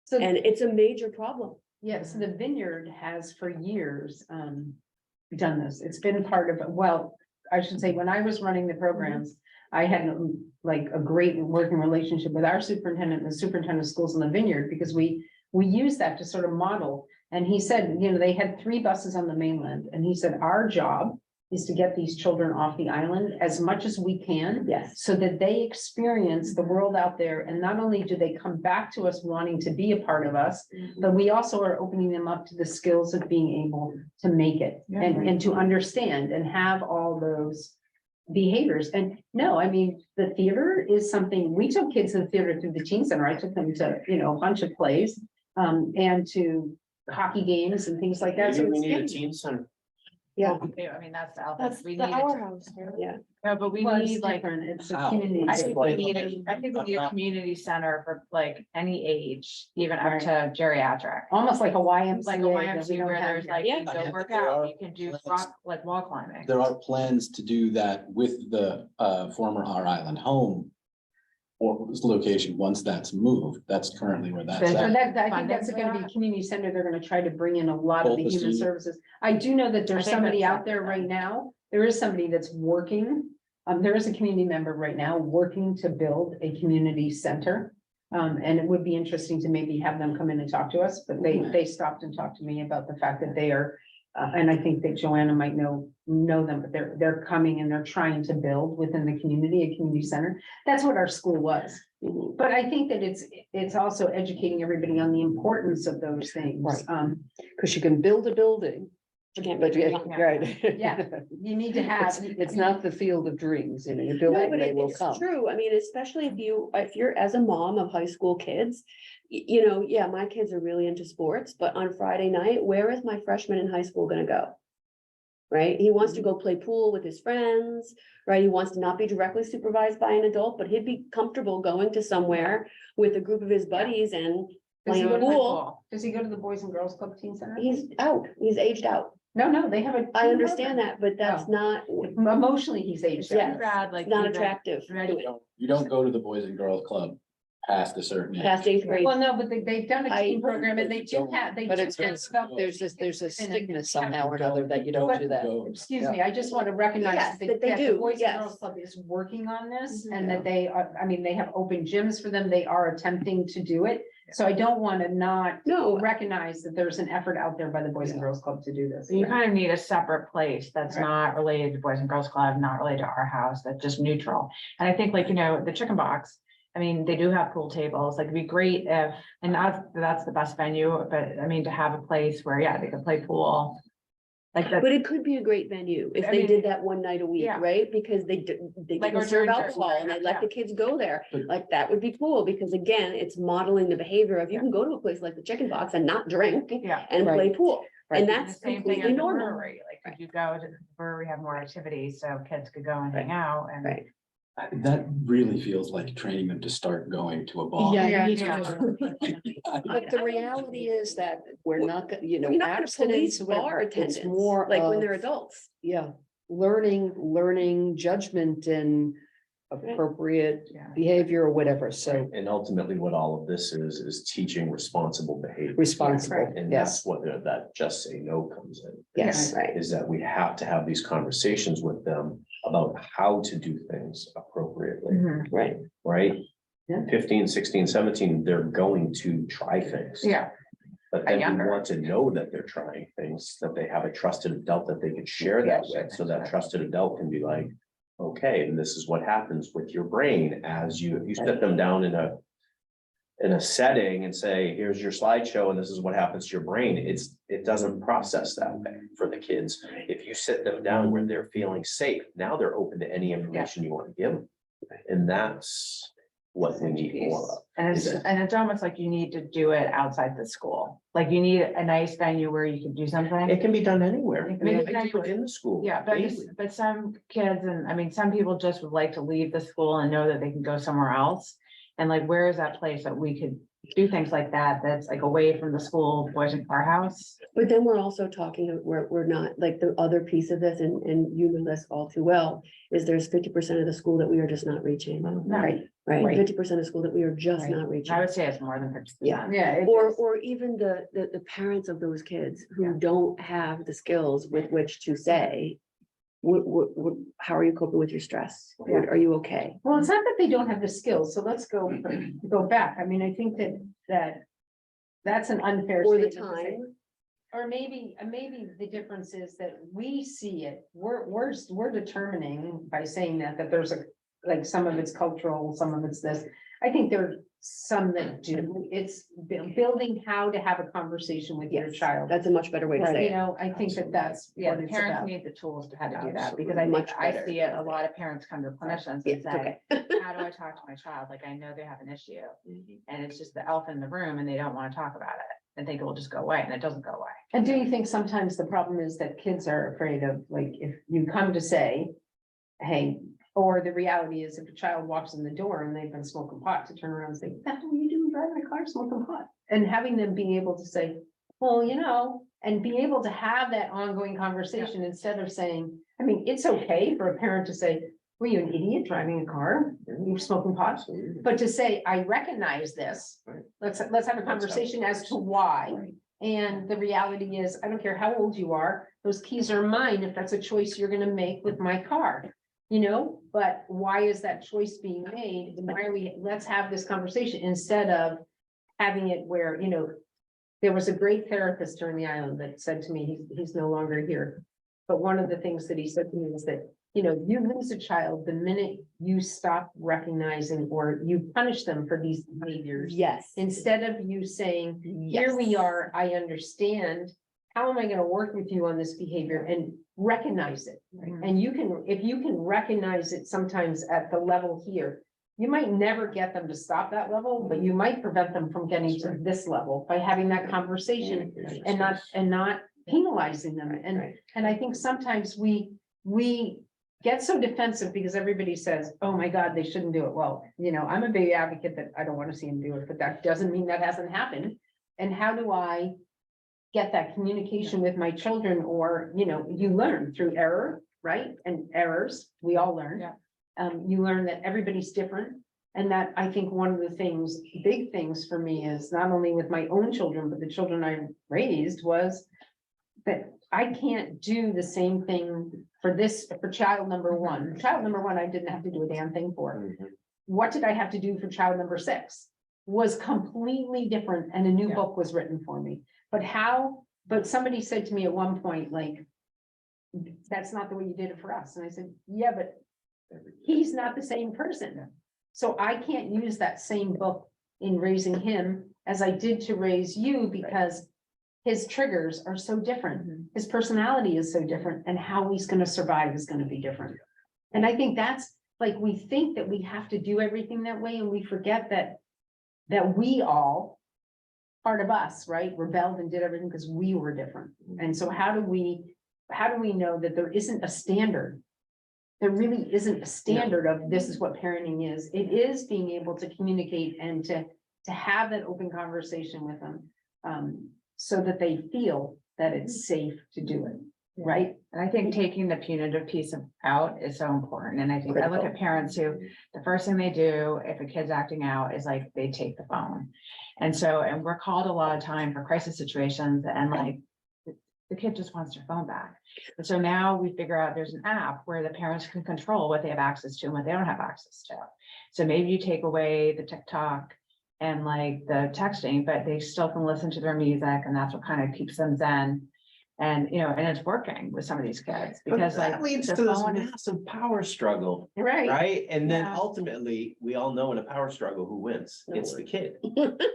So And it's a major problem. yes, the Vineyard has for years done this. It's been part of, well, I should say, when I was running the programs, I had like a great working relationship with our superintendent and the superintendent of schools in the Vineyard, because we used that to sort of model. And he said, you know, they had 3 buses on the mainland, and he said, our job is to get these children off the island as much as we can, Yes. so that they experience the world out there. And not only do they come back to us wanting to be a part of us, but we also are opening them up to the skills of being able to make it and to understand and have all those behaviors. And no, I mean, the theater is something, we took kids to the theater through the teen center. I took them to, you know, a bunch of plays and to hockey games and things like that. So Maybe we it's need a getting- teen center. Yeah. I mean, that's the. That's we the need our it. house. Yeah. No, but we Well, it's need like, different. It's a How? community. I think we need, I'm a not- community center for like any age, even up Right. to geriatric. Almost like a YMCA. Like a that we YMCA don't where have there's here. like, you Yeah. go work There out, are you can do plans. rock, like wall climbing. There are plans to do that with the former Our Island home or location, once that's moved. That's currently where that's So at. that, I think Funding that's for gonna be that? community center. They're gonna try to bring in a lot of the Both the human senior- services. I do know that there's I think somebody that's out there right now. There is somebody that's working. There is a community member right now working to build a community center. And it would be interesting to maybe have them come in and talk to us, but they stopped and talked to me about the fact that they are. And I think that Joanna might know them, but they're coming and they're trying to build within the community, a community center. That's what our school was. But I think that it's also educating everybody on the importance of those things. Right. Because you can build a building. You can't But make it yeah, come. right. Yeah. You need to have. It's not the field of dreams, you know, you build No, it but and they will it's come. true. I mean, especially if you're as a mom of high school kids, you know, yeah, my kids are really into sports, but on Friday night, where is my freshman in high school gonna go? Right? He wants to go play pool with his friends, right? He wants to not be directly supervised by an adult, but he'd be comfortable going to somewhere with a group of his buddies and Does he playing go to pool. Does he go to the Boys and Girls Club Teen Center? He's out, he's aged out. No, they have a. I understand that, but that's not, Emotionally, he's aged. Yeah. out. Rad, like. not even attractive. ready- You don't go to the Boys and Girls Club past a certain age. Past 8th grade. Well, no, but they've done a I- teen program and they do have, they. But do it's, have stuff- there's a in it. stigma somehow or another that you don't do that. Excuse me, I just want to recognize Yes, that that they that the do, Boys and yes. Girls Club is working on this Mhm. and that they are, I mean, they have open gyms for them. They are attempting to do it. So I don't want to not No, recognize that there's an effort out there by the Boys and Girls Club to do this. So you kind of need a separate place that's Right. not related to Boys and Girls Club, not related to our house, that's just neutral. And I think like, you know, the Chicken Box, I mean, they do have pool tables, like it'd be great if, and not that that's the best venue, but I mean, to have a place where, yeah, they could play pool. Like that, But it could be a great venue if I they mean, did that one night a week, yeah. right? Because they Like can we're serve doing for- alcohol and they let the yeah. kids go there. But- Like, that would be cool, because again, it's modeling the behavior of, you can go to a place like the Chicken Box and not drink yeah. and play pool. Right. And The that's same thing completely at the normal. brewery, like, could you go to the brewery, have more activities, so kids could go and hang out and. Right. That really feels like training them to start going to a bar. Yeah, Yeah, you need yeah. to. But the reality is that we're not, you know, You're not gonna police abstinence, whatever, bar it's attendants, more like when of- they're adults. Yeah, learning judgment and appropriate Yeah. behavior or whatever, so And ultimately, what all of this is teaching responsible behavior. responsible, And yes, that's what that just say no comes in. yes. Right. Is that we have to have these conversations with them about how to do things appropriately, Mhm. Right. right? Yeah. 15, 16, 17, they're going to try things. Yeah, But then we younger. want to know that they're trying things, that they have a trusted adult that they can share that with, so that trusted adult can be like, okay, and this is what happens with your brain as you sit them down in a setting and say, here's your slideshow, and this is what happens to your brain. It doesn't process that way for the kids. If you sit them down where they're feeling safe, now they're open to any information you want to give them. And that's what we need more of. and it's almost like you need to do it outside the school, like you need a nice venue where you can do something. It can be done anywhere. It can be I done do it in the school. Yeah, but, daily. but some kids, and I mean, some people just would like to leave the school and know that they can go somewhere else. And like, where is that place that we could do things like that, that's like away from the school, Boys and Car House? But then we're also talking, we're not, like, the other piece of this, and you know this all too well, is there's 50% of the school that we are just not reaching. Right. Right, Right. 50% of school that we are just Right. not reaching. I would say it's more than 50%. Yeah. Yeah. Or even the parents of those kids Yeah. who don't have the skills with which to say, how are you coping with your stress? Yeah. Are you okay? Well, it's not that they don't have the skills, so let's go back. I mean, I think that's an unfair Or the statement to say. time. Or maybe the difference is that we see it, we're determining by saying that there's like some of it's cultural, some of it's this. I think there are some that do, it's building how to have a conversation with your Yes, child. that's a much better way to say You it. know, I think that's Yeah, what the it's parents about. need the tools to how to do that, Absolutely. because I think Much I better. see it, a lot of parents come to clinicians Yeah, and it's say, okay. how do I talk to my child? Like, I know they have an issue. And it's just the elephant in the room and they don't want to talk about it and think it will just go away, and it doesn't go away. And do you think sometimes the problem is that kids are afraid of, like, if you come to say, hey, or the reality is if a child walks in the door and they've been smoking pot, to turn around and say, what are you doing driving a car smoking pot? And having them being able to say, well, you know, and be able to have that ongoing conversation instead of saying, I mean, it's okay for a parent to say, were you an idiot driving a car? You're smoking pot? But to say, I recognize this, Right. let's have a conversation as to why. And the reality is, I don't care how old you are, those keys are mine if that's a choice you're gonna make with my car. You know, but why is that choice being made? And why are let's have this conversation instead of having it where, you know, there was a great therapist here in the island that said to me, he's no longer here. But one of the things that he said to me was that, you know, you lose a child the minute you stop recognizing or you punish them for these behaviors. Yes. Instead of you saying, here we are, I understand. How am I gonna work with you on this behavior and recognize it? And you can, if you can recognize it sometimes at the level here, you might never get them to stop that level, but you might prevent them from getting to this level by having that conversation and not penalizing them. And I think sometimes we get so defensive because everybody says, oh my God, they shouldn't do it. Well, you know, I'm a big advocate that I don't want to see them do it, but that doesn't mean that hasn't happened. And how do I get that communication with my children? Or, you know, you learn through error, right? And errors, we all learn. Yeah. You learn that everybody's different. And that, I think one of the things, big things for me is not only with my own children, but the children I raised was that I can't do the same thing for child number one. Child number one, I didn't have to do a damn thing for. What did I have to do for child number 6? Was completely different, and a new book was written for me. But somebody said to me at one point, like, that's not the way you did it for us. And I said, yeah, but he's not the same person. So I can't use that same book in raising him as I did to raise you, because his triggers are so different, his personality is so different, and how he's gonna survive is gonna be different. And I think that's, like, we think that we have to do everything that way, and we forget that we all, part of us, right, rebelled and did everything because we were different. And so how do we know that there isn't a standard? There really isn't a standard of this is what parenting is. It is being able to communicate and to have that open conversation with them. So that they feel that it's safe to do it, right? And I think taking the punitive piece out is so important. And I think I look at parents who, the first thing they do if a kid's acting out is like, they take the phone. And so, and we're called a lot of time for crisis situations, and like, the kid just wants their phone back. And so now we figure out there's an app where the parents can control what they have access to and what they don't have access to. So maybe you take away the TikTok and like the texting, but they still can listen to their music, and that's what kind of keeps them zen. And, you know, and it's working with some of these kids because But that like. leads the to this phone is- massive power struggle, Right. right? And then Yeah. ultimately, we all know in a power struggle who wins. No It's one. the kid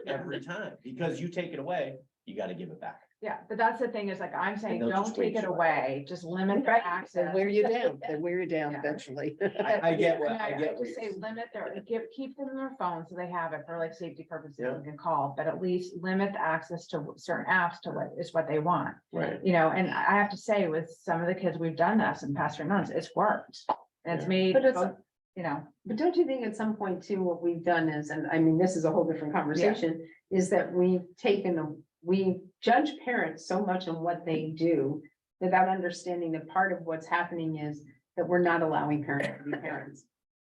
every time, because you take it away, you gotta give it back. Yeah, but that's the thing is like, I'm saying, they'll don't just take wait it for it. away, just limit the They access. wear you down, they wear you down Yeah. eventually. I get what, And I get what just you're say limit their, keep them in their phone so they have it for like safety purposes Yeah. and can call, but at least limit the access to certain apps to what is what they want. right. You know, and I have to say with some of the kids, we've done this in past 3 months, it's worked. And it's Yeah. made, But it's- both, you know, But don't you think at some point too, what we've done is, and I mean, this is a whole different conversation, is that we judge parents so much on what they do without understanding that part of what's happening is that we're not allowing parents to be parents.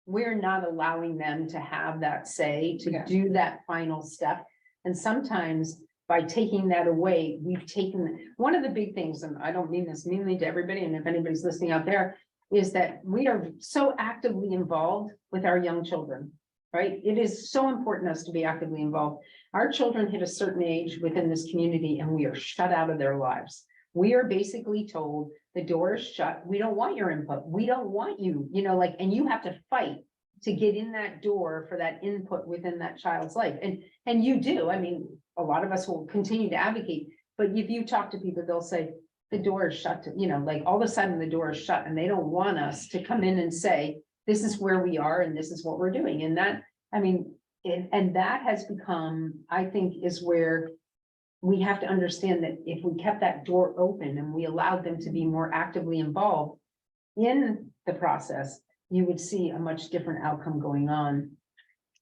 We're not allowing them to have that say, to Yeah. do that final step. And sometimes by taking that away, we've taken, one of the big things, and I don't mean this meanly to everybody, and if anybody's listening out there, is that we are so actively involved with our young children, right? It is so important us to be actively involved. Our children hit a certain age within this community and we are shut out of their lives. We are basically told the door is shut. We don't want your input. We don't want you, you know, like, and you have to fight to get in that door for that input within that child's life. And you do. I mean, a lot of us will continue to advocate, but if you talk to people, they'll say, the door is shut, you know, like all of a sudden the door is shut and they don't want us to come in and say, this is where we are and this is what we're doing. And that, I mean, and that has become, I think, is where we have to understand that if we kept that door open and we allowed them to be more actively involved in the process, you would see a much different outcome going on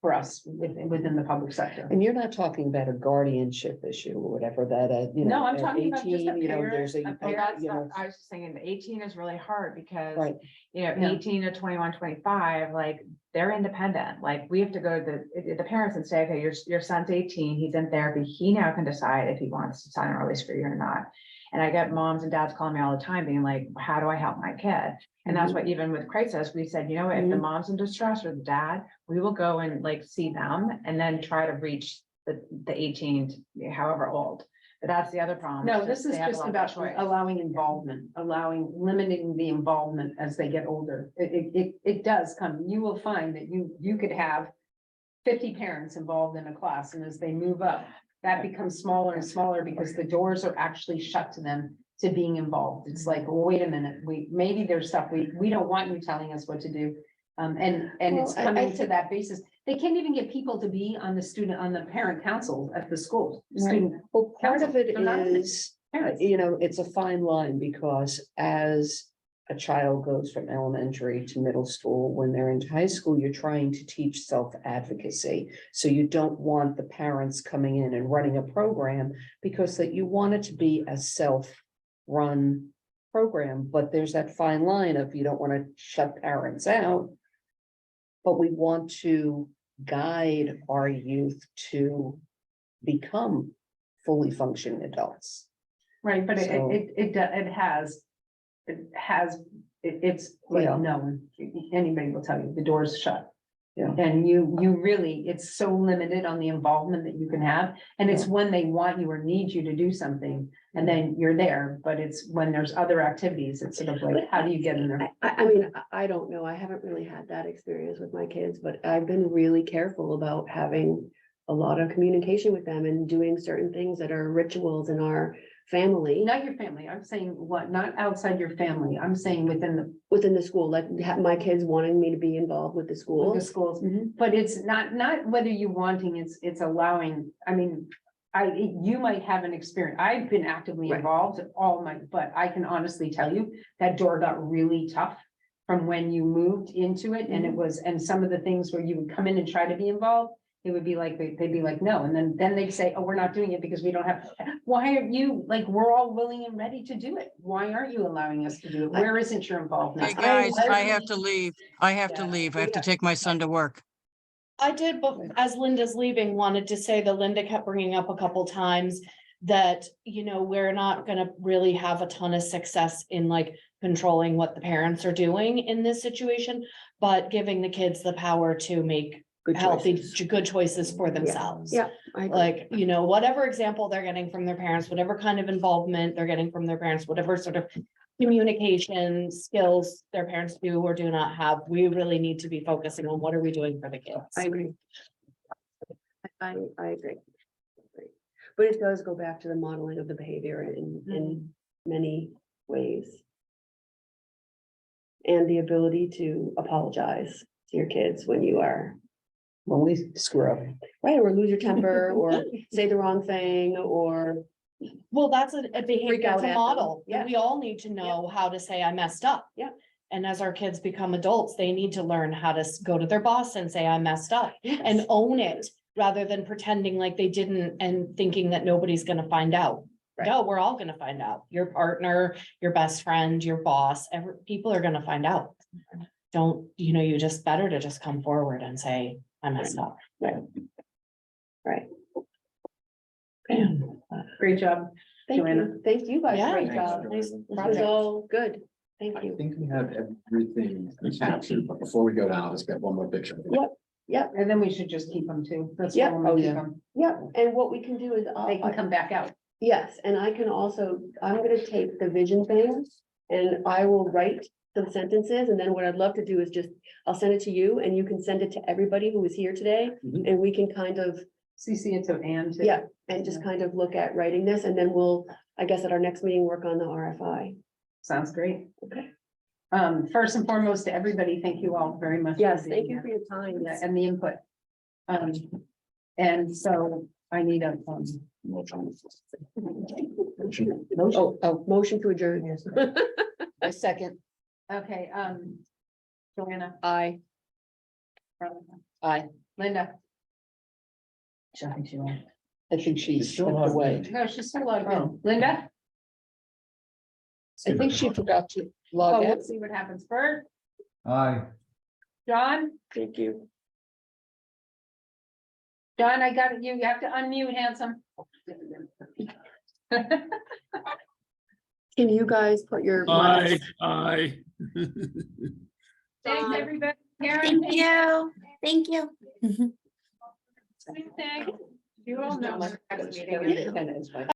for us within the public sector. And you're not talking about a guardianship issue or whatever that, you know. No, I'm at talking about just a 18, you know, parent, there's a a, that's, you know, I was just saying, the 18 is really hard because, right. you know, Yeah. 18 to 21, 25, like, they're independent. Like, we have to go to the parents and say, okay, your son's 18, he's in therapy, he now can decide if he wants to sign a release for you or not. And I get moms and dads calling me all the time being like, how do I help my kid? And that's why even with crisis, we said, you know, if the mom's in distress or the dad, we will go and like see them and then try to reach the 18, however old. But that's the other problem. No, It's this is they have a just lot of about choice. allowing involvement, limiting the involvement as they get older. It does come, you will find that you could have 50 parents involved in a class, and as they move up, that becomes smaller and smaller because the doors are actually shut to them to being involved. It's like, well, wait a minute, maybe there's stuff we don't want you telling us what to do. And it's Well, I coming to think- that basis. They can't even get people to be on the parent council at the school. Student Well, part of it They're not in it. is, parents. you know, it's a fine line because as a child goes from elementary to middle school, when they're in high school, you're trying to teach self-advocacy. So you don't want the parents coming in and running a program because that you want it to be a self-run program, but there's that fine line of you don't want to shut parents out. But we want to guide our youth to become fully functioning adults. Right, but So- it's like, Yeah. no, anybody will tell you, the door's shut. Yeah. And you really, it's so limited on the involvement that you can have, and it's when they want you or need you to do something, and then you're there, but it's when there's other activities, it's sort of like, how do you get in there? I mean, I don't know. I haven't really had that experience with my kids, but I've been really careful about having a lot of communication with them and doing certain things that are rituals in our family. Not your family. I'm saying what, not outside your family. I'm saying Within the school, like my kids wanting me to be involved with the school. the schools. Mhm. But it's not whether you wanting, it's allowing, I mean, you might have an experience. I've been actively Right. involved but I can honestly tell you that door got really tough from when you moved into it and it was, and some of the things where you would come in and try to be involved, it would be like, they'd be like, no, and then they'd say, oh, we're not doing it because we don't have, why are you, like, we're all willing and ready to do it. Why aren't you allowing us to do it? Where isn't your involvement? Hey, guys, I have to leave. I have to leave. I have to take my son to work. I did, but as Linda's leaving, wanted to say that Linda kept bringing up a couple times that, you know, we're not gonna really have a ton of success in like controlling what the parents are doing in this situation, but giving the kids the power to make Good healthy, choices. good choices for themselves. Yeah, I agree. Like, you know, whatever example they're getting from their parents, whatever kind of involvement they're getting from their parents, whatever sort of communication skills their parents do or do not have, we really need to be focusing on what are we doing for the kids. I agree. I agree. But it does go back to the modeling of the behavior in many ways. And the ability to apologize to your kids when you are, When we screw up. right, or lose your temper, or say the wrong thing, or. Well, that's a behavior, out it's a at them. model. Yeah. We all need to know how to say I messed up. Yeah. And as our kids become adults, they need to learn how to go to their boss and say I messed up Yes. and own it rather than pretending like they didn't and thinking that nobody's gonna find out. Right. No, we're all gonna find out. Your partner, your best friend, your boss, people are gonna find out. Don't, you know, you just better to just come forward and say I messed up. Right. Great job. Thank Joanna. you. Thank you guys. Yeah. Great Thanks, job. Joanna. This was project. all good. Thank I you. think we have everything captured, but before we go down, I'll just get one more picture. Yep, And then we should just keep them too. That's Yeah. what we'll Oh, keep yeah. them. yep. And what we can do is. They can come back out. Yes, and I can also, I'm gonna take the vision thing and I will write some sentences, and then what I'd love to do is just, I'll send it to you and you can send it to everybody who is here today. Mhm. And we can kind of, CC it to Ann too. yeah, and just kind of look at writing this, and then we'll, I guess at our next meeting, work on the RFI. Sounds great. Okay. First and foremost to everybody, thank you all very much. for Yes, being thank you here. for your time. And the input. And so I need a, motion. Motion to adjourn. I second. Okay, Joanna, Aye. Aye. Linda, I think she's still stepped logged away. in. no, she's still logged in. Linda? I think she forgot to Oh, log in. let's see what happens. Bert, Aye. John, Thank you. John, I got you. You have to unmute, handsome. Can you guys put your? Aye. Thanks, everybody. Karen, Thank you. Thank you. Thanks. You all know.